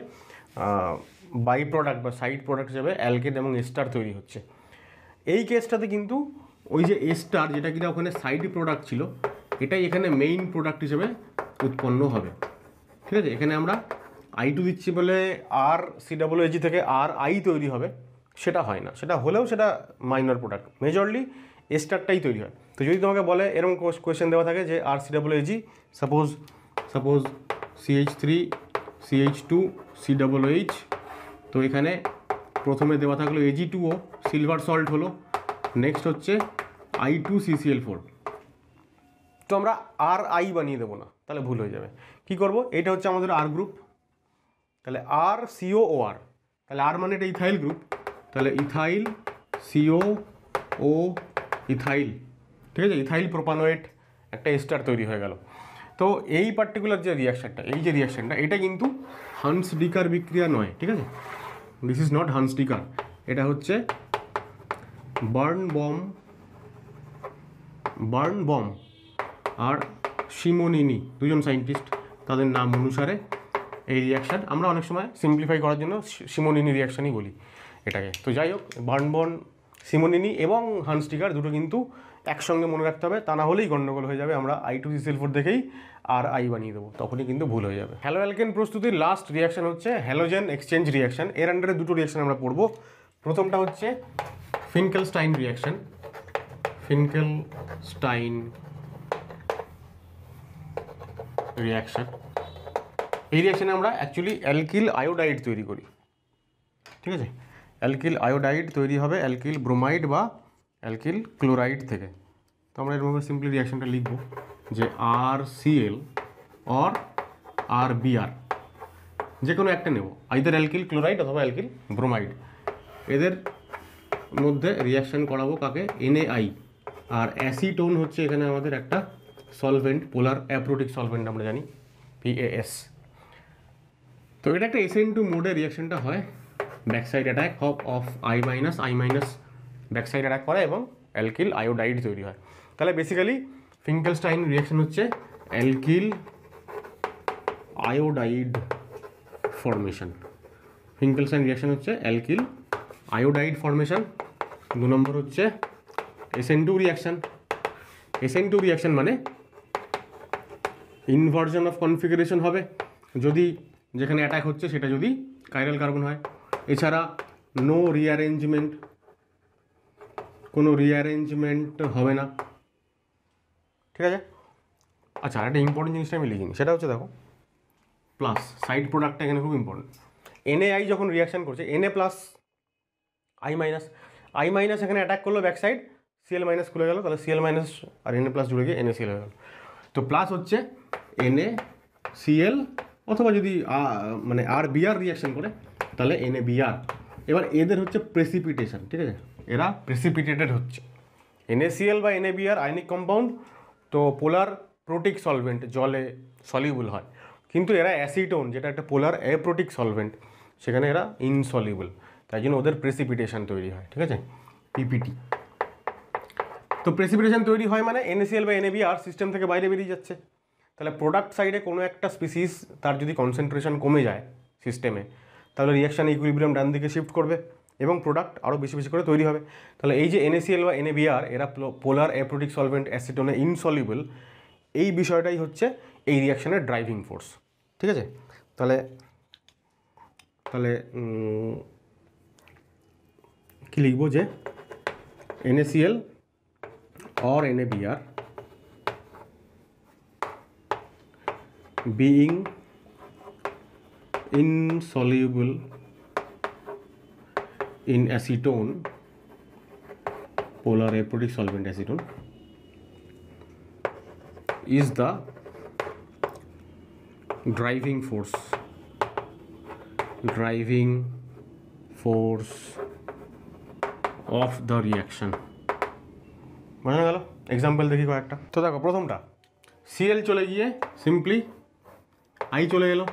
বাই প্রোডাক্ট বা সাইড প্রোডাক্ট হিসেবে অ্যালকেন এবং এস্টার তৈরি হচ্ছে। এই কেসটাতে কিন্তু ওই যে এস্টার, যেটা কিনা ওখানে সাইড প্রোডাক্ট ছিল, এটাই এখানে মেইন প্রোডাক্ট হিসেবে উৎপন্ন হবে। ঠিক আছে, এখানে আমরা I2 দিচ্ছি বলে আর COOH থেকে RI তৈরি হবে, সেটা হয় না। সেটা হলেও সেটা মাইনর প্রোডাক্ট, মেজরলি এস্টারটাই তৈরি হয়। তো যদি তোমাকে বলে এরকম কোয়েশ্চেন দেওয়া থাকে যে RCOOH suppose CH3 CH2 COOH, তো এখানে প্রথমে দেওয়া থাকলো Ag2O, সিলভার সল্ট হলো, নেক্সট হচ্ছে I2CCl4, তো আমরা RI বানিয়ে দেবো না, তাহলে ভুল হয়ে যাবে। কি করব, এটা হচ্ছে আমাদের আর গ্রুপ, তাহলে RCOOR, তাহলে আর মানে এটা ইথাইল গ্রুপ, তাহলে ইথাইল COO ইথাইল, ঠিক আছে, ইথাইল প্রোপানোয়েট একটা এস্টার তৈরি হয়ে গেল। তো এই পার্টিকুলার যে রিয়াকশানটা, এটা কিন্তু হান্স-ডিকার বিক্রিয়া নয়, ঠিক আছে, দিস ইজ নট হান্স-ডিকার, এটা হচ্ছে বার্ন বম আর সিমোনিনি, দুজন সায়েন্টিস্ট, তাদের নাম অনুসারে এই রিয়াকশান আমরা অনেক সময় সিম্পলিফাই করার জন্য সিমোনিনি রিয়াকশানই বলি এটাকে। তো যাই হোক, বার্ন সিমোনিনি এবং হান্স-ডিকার দুটো কিন্তু একসঙ্গে মনে রাখতে হবে, তা না হলেই গণ্ডগোল হয়ে যাবে। আমরা I2CCl4 দেখেই RI বানিয়ে দেবো, তখনই কিন্তু ভুল হয়ে যাবে। হ্যালো অ্যালকেন প্রস্তুতির লাস্ট রিয়াকশান হচ্ছে হ্যালোজেন এক্সচেঞ্জ রিয়াকশান। এর আন্ডারে দুটো রিয়াকশান আমরা পড়বো। প্রথমটা হচ্ছে ফিনকেলস্টাইন রিয়াকশান, এই রিয়াকশানে আমরা অ্যাকচুয়ালি অ্যালকিল আয়োডাইড তৈরি করি, ঠিক আছে, অ্যালকিল আয়োডাইড তৈরি হবে অ্যালকিল ব্রোমাইড বা অ্যালকিল ক্লোরাইড থেকে। তো আমরা এরকম সিম্পলি রিয়াকশানটা লিখব যে RCl অর RBr, যে কোনো একটা নেব, আইদার অ্যালকিল ক্লোরাইড অথবা অ্যালকিল ব্রোমাইড, এদের মধ্যে রিয়াকশান করাবো কাকে, NaI, আর অ্যাসিটোন হচ্ছে এখানে আমাদের একটা সলভেন্ট, পোলার অ্যাপ্রোটিক সলভেন্ট আমরা জানি, PAS। তো এটা একটা SN2 মোডে রিয়াকশানটা হয়, backside attack of I minus backside attack করে এবং অ্যালকিল আয়োডাইড তৈরি হয়। তাহলে বেসিক্যালি ফিনকেলস্টাইন রিয়াকশান হচ্ছে অ্যালকিল আয়োডাইড ফর্মেশন, ফিনকেলস্টাইন রিয়াকশান হচ্ছে অ্যালকিল আয়োডাইড ফর্মেশন। 2 নম্বর হচ্ছে SN2 রিয়াকশান মানে ইনভার্সন অফ কনফিগারেশন হবে যদি যেখানে অ্যাটাক হচ্ছে সেটা যদি কাইরাল কার্বন হয়। এছাড়া নো রিঅ্যারেঞ্জমেন্ট, কোনো রিঅ্যারেঞ্জমেন্ট হবে না, ঠিক আছে। আচ্ছা, একটা ইম্পর্টেন্ট জিনিসটা আমি লিখিনি, সেটা হচ্ছে দেখো প্লাস সাইড প্রোডাক্টটা এখানে খুব ইম্পর্টেন্ট। NaI যখন রিয়াকশান করছে Na plus I minus, I minus এখানে অ্যাটাক করলো ব্যাক সাইড, Cl মাইনাস খুলে গেল, তাহলে Cl মাইনাস আর Na প্লাস জুড়ে গিয়ে NaCl হয়ে গেল। তো প্লাস হচ্ছে NaCl, অথবা যদি মানে RBr রিয়াকশান করে তাহলে NaBr। এবার এদের হচ্ছে প্রেসিপিটেশন, ঠিক আছে, এরা প্রেসিপিটেটেড হচ্ছে। NaCl বা NaBr আয়নিক কম্পাউন্ড, তো পোলার প্রোটিক সলভেন্ট, জলে সলিউবল হয়, কিন্তু এরা অ্যাসিটোন যেটা একটা পোলার অ্যাপ্রোটিক সলভেন্ট, সেখানে এরা ইনসলিউবল, তাই জন্য ওদের প্রেসিপিটেশন তৈরি হয়, ঠিক আছে, পিপিটি। তো প্রেসিপিটেশন তৈরি হয় মানে NaCl বা NaBr সিস্টেম থেকে বাইরে বেরিয়ে যাচ্ছে। তাহলে প্রোডাক্ট সাইডে কোনো একটা স্পিসিস তার যদি কনসেন্ট্রেশন কমে যায় সিস্টেমে, তাহলে রিয়াকশান ইকুইলিব্রিয়াম ডান দিকে শিফট করবে এবং প্রোডাক্ট আরও বেশি বেশি করে তৈরি হবে। তাহলে এই যে NaCl বা NaBr এরা পোলার অ্যাপ্রোটিক সলভেন্ট, অ্যাসিটোনে ইনসলিউবল, এই বিষয়টাই হচ্ছে এই রিয়াকশানের ড্রাইভিং ফোর্স, ঠিক আছে। তাহলে তাহলে কি লিখবো যে NaCl or NaBr being insoluble in acetone, polar aprotic solvent acetone, is the driving force of the reaction। বোঝা গেল? এক্সাম্পল দেখি কয়েকটা। তো দেখো প্রথমটা, Cl চলে গিয়ে সিম্পলি I চলে এলো,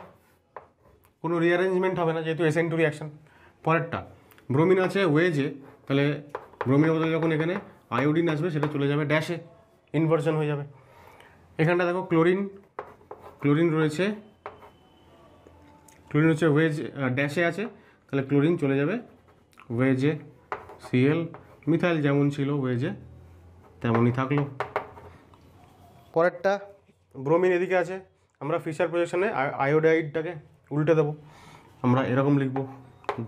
কোনো রিঅ্যারেঞ্জমেন্ট হবে না যেহেতু SN2 রিয়াকশন। পরেরটা, ব্রোমিন আছে ওয়েজে, তাহলে ব্রোমিনের বদলে যখন এখানে আয়োডিন আসবে সেটা চলে যাবে ড্যাশে, ইনভার্সন হয়ে যাবে। এখানটা দেখো ক্লোরিন রয়েছে, ক্লোরিন হচ্ছে ওয়েজ ড্যাশে আছে, তাহলে ক্লোরিন চলে যাবে ওয়েজে, Cl, মিথাইল যেমন ছিল ওয়েজে তেমনই থাকলো। পরেরটা, ব্রোমিন এদিকে আছে, আমরা ফিশার প্রজেকশনে আয়োডাইডটাকে উল্টে দেবো, আমরা এরকম লিখব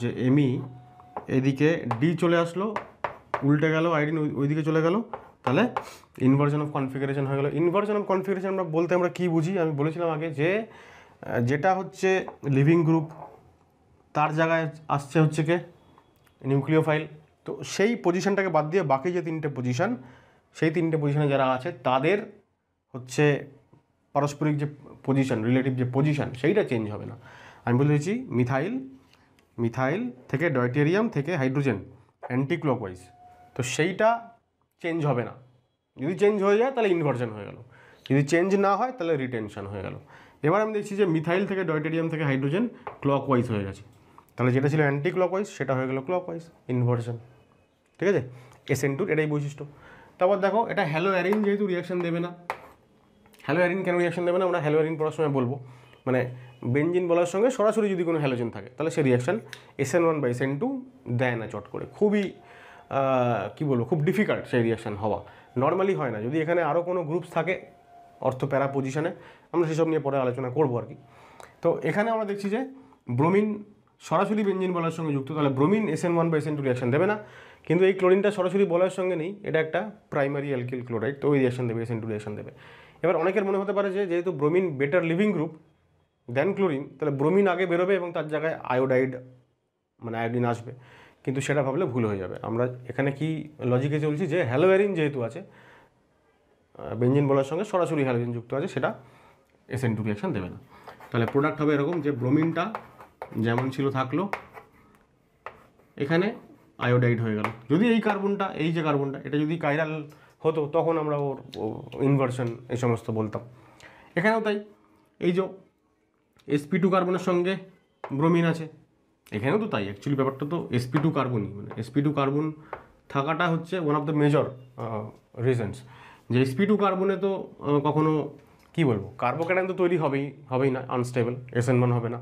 যে Me এদিকে D চলে আসলো, উল্টে গেল, আয়োডিন ওইদিকে চলে গেল, তাহলে ইনভার্সন অফ কনফিগারেশন হয়ে গেল। ইনভার্সন অফ কনফিগারেশন আমরা বলতে আমরা কী বুঝি, আমি বলেছিলাম আগে যে যেটা হচ্ছে লিভিং গ্রুপ তার জায়গায় আসছে হচ্ছে কে নিউক্লিওফাইল, তো সেই পজিশনটাকে বাদ দিয়ে বাকি যে তিনটে পজিশন, সেই তিনটে পজিশনে যারা আছে তাদের হচ্ছে পারস্পরিক যে পজিশন, রিলেটিভ যে পজিশন, সেইটা চেঞ্জ হবে না। আমি বলেছি মিথাইল থেকে ডয়টেরিয়াম থেকে হাইড্রোজেন অ্যান্টি ক্লকওয়াইজ, তো সেইটা চেঞ্জ হবে না। যদি চেঞ্জ হয়ে যায় তাহলে ইনভার্সন হয়ে গেল, যদি চেঞ্জ না হয় তাহলে রিটেনশন হয়ে গেল। এবার আমি দেখছি যে মিথাইল থেকে ডয়টেরিয়াম থেকে হাইড্রোজেন ক্লকওয়াইজ হয়ে গেছে, তাহলে যেটা ছিল অ্যান্টি ক্লকওয়াইজ সেটা হয়ে গেল ক্লকওয়াইজ, ইনভার্সন, ঠিক আছে। SN2 এটাই বৈশিষ্ট্য। তারপর দেখো এটা হ্যালো অ্যারিন যেহেতু রিয়াকশন দেবে না, হ্যালো অ্যারিন কেন রিয়াকশন দেবে না আমরা হ্যালো অ্যারিন পড়ার সময় বলবো, মানে বেনজিন বলার সঙ্গে সরাসরি যদি কোনো হ্যালোজেন থাকে তাহলে সে রিয়াকশন SN1 বা SN2 দেয় না চট করে, খুবই কী বলবো, খুব ডিফিকাল্ট সেই রিয়াকশান হওয়া, নর্মালি হয় না। যদি এখানে আরও কোনো গ্রুপস থাকে অর্থপ্যারা পজিশনে, আমরা সেসব নিয়ে পরে আলোচনা করবো আর কি। তো এখানে আমরা দেখছি যে ব্রোমিন সরাসরি বেনজিন বলার সঙ্গে যুক্ত, তাহলে ব্রোমিন SN1 বা SN2 রিয়াকশন দেবে না, কিন্তু এই ক্লোরিনটা সরাসরি বলার সঙ্গে নেই, এটা একটা প্রাইমারি অ্যালকিল ক্লোরাইড, তো ওই রিয়াকশন দেবে, SN2 রিয়াকশন দেবে। এবার অনেকের মনে হতে পারে যে যেহেতু ব্রোমিন বেটার লিভিং গ্রুপ দেন ক্লোরিন, তাহলে ব্রোমিন আগে বেরোবে এবং তার জায়গায় আয়োডাইড মানে আয়োডিন আসবে, কিন্তু সেটা ভাবলে ভুল হয়ে যাবে। আমরা এখানে কি লজিকে চলছি যে হ্যালো অ্যারিন যেহেতু আছে বেনজিন বলার সঙ্গে সরাসরি হ্যালোজেন যুক্ত আছে, সেটা SN2 রিয়াকশন দেবে না। তাহলে প্রোডাক্ট হবে এরকম যে ব্রোমিনটা যেমন ছিল থাকলো, এখানে আয়োডাইড হয়ে গেল। যদি এই কার্বনটা, এই যে কার্বনটা, এটা যদি কাইরাল হতো তখন আমরা ওর ইনভার্সন এই সমস্ত বলতাম। এখানেও তাই, এই যে sp2 কার্বনের সঙ্গে ব্রোমিন আছে, এখানেও তো তাই। অ্যাকচুয়ালি ব্যাপারটা তো sp2 কার্বনই, মানে sp2 কার্বন থাকাটা হচ্ছে one of the major reasons, যে sp2 কার্বনে তো কখনো কী বলবো কার্বোক্যাটায়ন তো তৈরি হবেই না, আনস্টেবল, SN1 হবে না,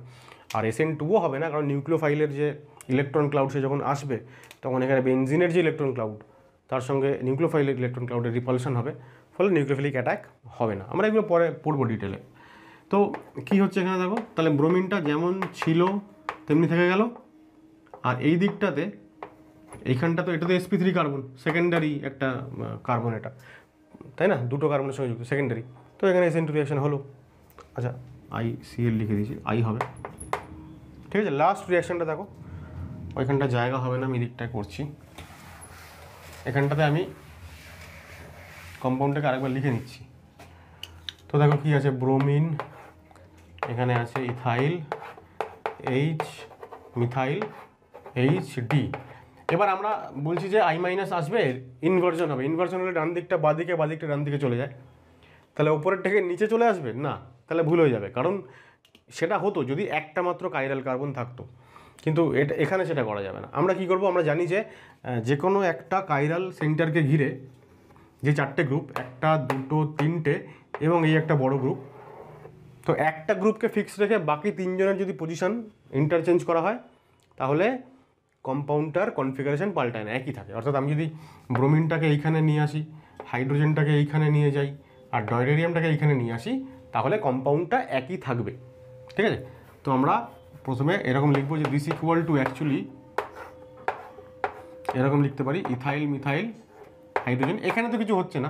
আর SN2ও হবে না, কারণ নিউক্লিওফাইলের যে ইলেকট্রন ক্লাউড সে যখন আসবে তখন এখানে বেনজিনের যে ইলেকট্রন ক্লাউড তার সঙ্গে নিউক্লিওফাইলের ইলেকট্রন ক্লাউডের রিপালশন হবে, ফলে নিউক্লিওফিলিক অ্যাটাক হবে না। আমরা এগুলো পরে পড়বো ডিটেলে। তো কি হচ্ছে এখানে দেখো, তাহলে ব্রোমিনটা যেমন ছিল তেমনি থেকে গেল, আর এই দিকটাতে এইখানটা তো এটা তো sp3 কার্বন, সেকেন্ডারি একটা কার্বন এটা, তাই না, দুটো কার্বনের সঙ্গে যুক্ত সেকেন্ডারি, তো এখানে SN2 রিয়াকশন হলো। আচ্ছা ICl লিখে দিয়েছি, আই হবে, ঠিক আছে। লাস্ট রিয়াকশনটা দেখো, ওইখানটা জায়গা হবে না, আমি দিকটায় করছি, এখানটাতে আমি কম্পাউন্ডটাকে আরেকবার লিখে নিচ্ছি। তো দেখো কি আছে, ব্রোমিন, এখানে আছে ইথাইল, H মিথাইল, HD। এবার আমরা বলছি যে I মাইনাস আসবে, ইনভার্জন হবে, ইনভার্জন হলে ডান দিকটা বাদিকে, বাদিকটা ডান দিকে চলে যায়, তাহলে ওপরের থেকে নিচে চলে আসবে না, তাহলে ভুল হয়ে যাবে, কারণ সেটা হতো যদি একটা মাত্র কাইরাল কার্বন থাকতো, কিন্তু এটা এখানে সেটা করা যাবে না। আমরা কি করব, আমরা জানি যে কোনো একটা কাইরাল সেন্টারকে ঘিরে যে চারটে গ্রুপ, একটা দুটো তিনটে এবং এই একটা বড় গ্রুপ, তো একটা গ্রুপকে ফিক্স রেখে বাকি তিনজনের যদি পজিশন ইন্টারচেঞ্জ করা হয় তাহলে কম্পাউন্ডটার কনফিগারেশন পাল্টায় না, একই থাকে। অর্থাৎ আমি যদি ব্রোমিনটাকে এইখানে নিয়ে আসি, হাইড্রোজেনটাকে এইখানে নিয়ে যাই আর ডয়টেরিয়ামটাকে এইখানে নিয়ে আসি, তাহলে কম্পাউন্ডটা একই থাকবে, ঠিক আছে। তো আমরা প্রথমে এরকম লিখবো যে দিস ইকুয়াল টু, অ্যাকচুয়ালি এরকম লিখতে পারি, ইথাইল মিথাইল হাইড্রোজেন। এখানে তো কিছু হচ্ছে না,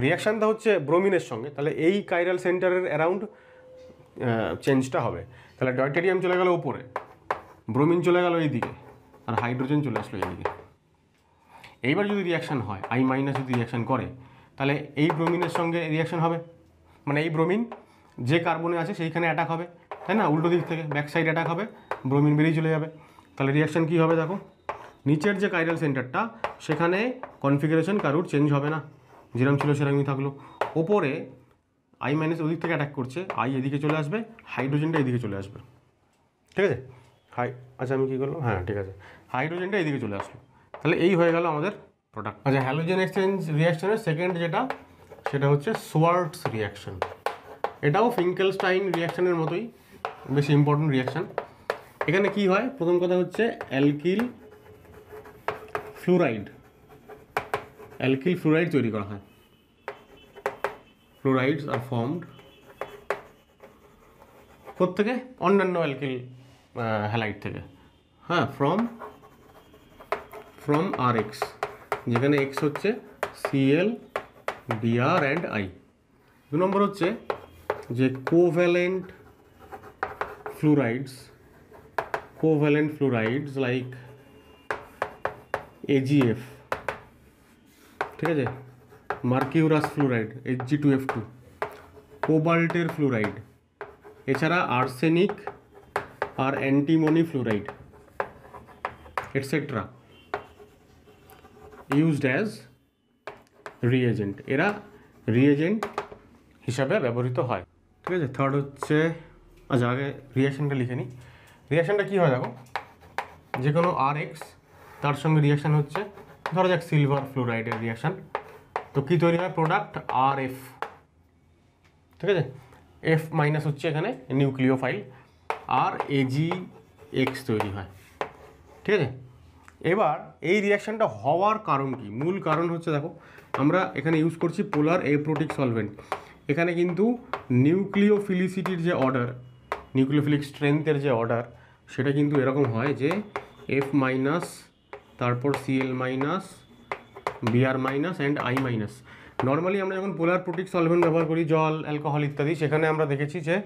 রিয়াকশানটা হচ্ছে ব্রোমিনের সঙ্গে, তাহলে এই কাইরাল সেন্টারের অ্যারাউন্ড চেঞ্জটা হবে। তাহলে ডয়টেরিয়াম চলে গেল উপরে, ব্রোমিন চলে গেল এইদিকে, আর হাইড্রোজেন চলে আসলো এইদিকে। এইবার যদি রিয়াকশান হয়, I মাইনাস যদি রিয়াকশান করে, তাহলে এই ব্রোমিনের সঙ্গে রিয়াকশান হবে, মানে এই ব্রোমিন যে কার্বনে আছে সেইখানে অ্যাটাক হবে, তাই না, উল্টো দিক থেকে ব্যাক সাইড অ্যাটাক হবে, ব্রোমিন বেরিয়ে চলে যাবে। তাহলে রিয়াকশান কী হবে দেখো, নিচের যে কাইরাল সেন্টারটা সেখানে কনফিগারেশন কারুর চেঞ্জ হবে না, যেরকম ছিল সেরকমই থাকলো। ওপরে I মাইনাস ওদিক থেকে অ্যাটাক করছে, I এদিকে চলে আসবে, হাইড্রোজেনটা এদিকে চলে আসবে, ঠিক আছে। আচ্ছা আমি কী করলাম, হ্যাঁ ঠিক আছে, হাইড্রোজেনটা এদিকে চলে আসলো, তাহলে এই হয়ে গেল আমাদের প্রোডাক্ট। আচ্ছা, হ্যালোজেন এক্সচেঞ্জ রিয়াকশনের সেকেন্ড যেটা, সেটা হচ্ছে সোয়ার্টস রিয়াকশন। এটাও ফিঙ্কেলস্টাইন রিয়াকশনের মতোই, বেশি ইম্পর্টেন্ট রিয়াকশন। এখানে কি হয়, প্রথম কথা হচ্ছে অ্যালকিল ফ্লুরাইড তৈরি করা হয়। ফ্লুরাইডস আর ফর্মড কোত্থেকে, অন্যান্য অ্যালকিল হ্যালাইড থেকে, হ্যাঁ, ফ্রম RX, যেখানে X হচ্ছে Cl, Br অ্যান্ড I। 2 নম্বর হচ্ছে যে কোভ্যালেন্ট ফ্লুরাইডস লাইক AgF, ঠিক আছে, মার্কিউরাস ফ্লুরাইড Hg2F2, কোবাল্টের ফ্লুরাইড, এছাড়া আর্সেনিক আর antimony fluoride etcetera used as reagent, এরা রিএজেন্ট হিসাবে ব্যবহৃত হয়, ঠিক আছে। থার্ড হচ্ছে, আচ্ছা আগে রিয়াকশানটা লিখে নিই। রিয়াকশানটা কী হয় দেখো, যে কোনো RX তার সঙ্গে রিয়াকশান হচ্ছে, ধরো যাক সিলভার ফ্লুরাইডের রিয়াকশান, তো কী তৈরি হয়, প্রোডাক্ট RF, ঠিক আছে। F মাইনাস হচ্ছে এখানে নিউক্লিওফাইল, আর AgX তৈরি হয়, ঠিক আছে। এবার এই রিয়াকশানটা হওয়ার কারণ কি, মূল কারণ হচ্ছে দেখো, আমরা এখানে ইউজ করছি পোলার অ্যাপ্রোটিক সলভেন্ট। এখানে কিন্তু নিউক্লিওফিলিসিটির যে অর্ডার, নিউক্লিওফিলিক স্ট্রেংথের যে অর্ডার, সেটা কিন্তু এরকম হয় যে F মাইনাস, তারপর Cl minus, Br minus and I minus. Normally আমরা যখন পোলার প্রোটিক সলভেন্ট ব্যবহার করি, জল, অ্যালকোহল ইত্যাদি, সেখানে আমরা দেখেছি যে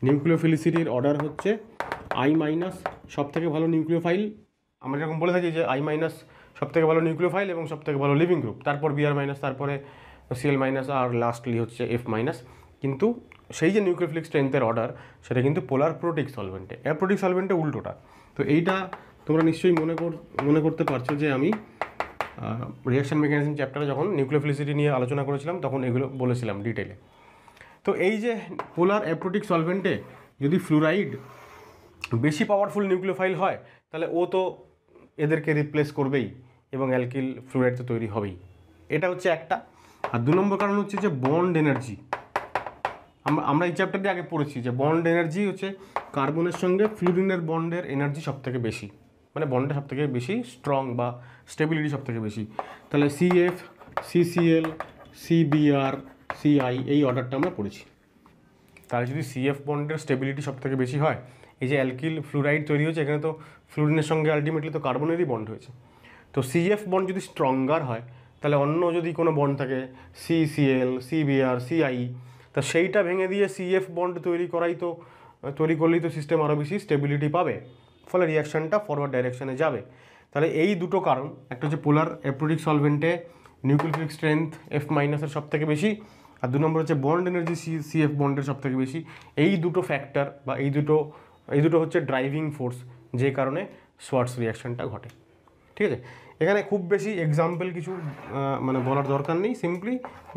নিউক্লিওফিলিসিটির অর্ডার হচ্ছে I মাইনাস সবথেকে ভালো নিউক্লিওফাইল, আমরা যখন বলে থাকি যে I মাইনাস সবথেকে ভালো নিউক্লিওফাইল এবং সবথেকে ভালো লিভিং গ্রুপ, তারপর Br মাইনাস, তারপরে Cl মাইনাস, আর লাস্টলি হচ্ছে F মাইনাস। কিন্তু সেই যে নিউক্লিওফিলিক স্ট্রেংথের অর্ডার, সেটা কিন্তু পোলার প্রোটিক সলভেন্টে, অ্যাপ্রোটিক সলভেন্টে উল্টোটা। তো এইটা তোমরা নিশ্চয়ই মনে করতে পারছো যে আমি রিয়াকশন মেকানিজম চ্যাপ্টারে যখন নিউক্লিওফিলিসিটি নিয়ে আলোচনা করেছিলাম তখন এগুলো বলেছিলাম ডিটেলে। তো এই যে পোলার অ্যাপ্রোটিক সলভেন্টে যদি ফ্লুরাইড বেশি পাওয়ারফুল নিউক্লিওফাইল হয়, তাহলে ও তো এদেরকে রিপ্লেস করবেই এবং অ্যালকিল ফ্লুরাইড তো তৈরি হবেই, এটা হচ্ছে একটা। আর 2 নম্বর কারণ হচ্ছে যে বন্ড এনার্জি। আমরা এই চ্যাপ্টারে আগে পড়েছি যে বন্ড এনার্জি হচ্ছে কার্বনের সঙ্গে ফ্লুরিনের বন্ডের এনার্জি সবথেকে বেশি, মানে বন্ডে সবথেকে বেশি স্ট্রং বা স্টেবিলিটি সবথেকে বেশি। তাহলে CF, CCl, CBr, CI এই অর্ডারটা আমরা পড়েছি, তাহলে যদি সিএফ বন্ডের স্টেবিলিটি সব থেকে বেশি হয়, এই যে অ্যালকিল ফ্লুরাইড তৈরি হয়েছে এখানে তো ফ্লুরিনের সঙ্গে আলটিমেটলি তো কার্বনেরই বন্ড হয়েছে, তো সিএফ বন্ড যদি স্ট্রঙ্গার হয় তাহলে অন্য যদি কোনো বন্ড থাকে সিসিএল, সিবিআর, সিআই, তা সেইটা ভেঙে দিয়ে সিএফ বন্ড তৈরি করলেই তো সিস্টেম আরও বেশি স্টেবিলিটি পাবে, ফলে রিয়াকশানটা ফরওয়ার্ড ডাইরেকশানে যাবে। তাহলে এই দুটো কারণ, একটা হচ্ছে পোলার অ্যাপ্রোডিক সলভেন্টে নিউক্লিওফিলিক স্ট্রেংথ F মাইনাসের সব থেকে বেশি, আর 2 নম্বর হচ্ছে বন্ড এনার্জি সিএফ বন্ডের সব থেকে বেশি। এই দুটো ফ্যাক্টর বা এই দুটো হচ্ছে ড্রাইভিং ফোর্স, যে কারণে সোয়ার্টস রিয়াকশানটা ঘটে। ঠিক আছে, এখানে খুব বেশি এক্সাম্পল কিছু মানে বলার দরকার নেই। সিম্পলি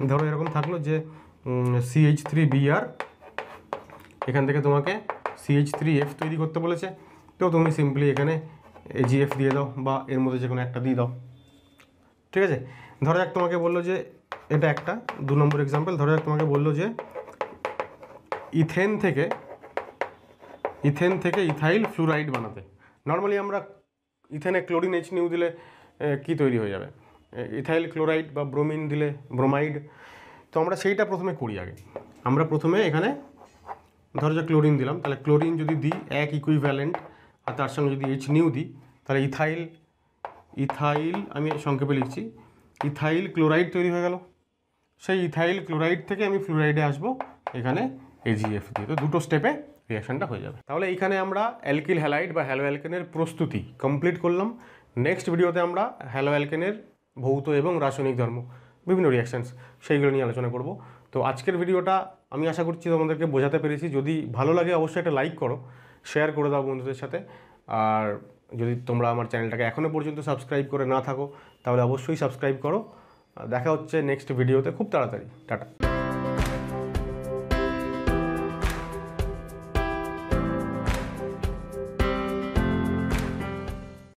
ধরো এরকম থাকলো যে CH3Br, এখান থেকে তোমাকে CH3F তৈরি করতে বলেছে, তো তুমি সিম্পলি এখানে AgF দিয়ে দাও বা এর মধ্যে যে কোনো একটা দিয়ে দাও। ঠিক আছে, ধরো যাক তোমাকে বললো যে এটা একটা 2 নম্বর এক্সাম্পল, ধরো যাক তোমাকে বললো যে ইথেন থেকে ইথাইল ফ্লুরাইড বানাতে। নর্মালি আমরা ইথেনে ক্লোরিন HNU দিলে কি তৈরি হয়ে যাবে, ইথাইল ক্লোরাইড বা ব্রোমিন দিলে ব্রোমাইড। তো আমরা সেইটা প্রথমে করি আগে। আমরা প্রথমে এখানে ধরো যে ক্লোরিন দিলাম, তাহলে ক্লোরিন যদি দিই এক ইকুইভ্যালেন্ট আর তার সঙ্গে যদি HNU দিই, তাহলে ইথাইল আমি সংক্ষেপে লিখছি, ইথাইল ক্লোরাইড তৈরি হয়ে গেল। সেই ইথাইল ক্লোরাইড থেকে আমি ফ্লুরাইডে আসবো এখানে AgF দিয়ে, তো দুটো স্টেপে রিয়াকশানটা হয়ে যাবে। তাহলে এইখানে আমরা অ্যালকিল হ্যালাইড বা হ্যালো অ্যালকেনের প্রস্তুতি কমপ্লিট করলাম। নেক্সট ভিডিওতে আমরা হ্যালো অ্যালকেনের ভৌত এবং রাসায়নিক ধর্ম, বিভিন্ন রিয়াকশানস, সেইগুলো নিয়ে আলোচনা করব। তো আজকের ভিডিওটা আমি আশা করছি তোমাদেরকে বোঝাতে পেরেছি। যদি ভালো লাগে অবশ্যই একটা লাইক করো, শেয়ার করে দাও বন্ধুদের সাথে। আর যদি তোমরা আমার চ্যানেলটাকে এখনও পর্যন্ত সাবস্ক্রাইব করে না থাকো তাহলে অবশ্যই সাবস্ক্রাইব করো। দেখা হচ্ছে নেক্সট ভিডিওতে খুব তাড়াতাড়ি। টাটা।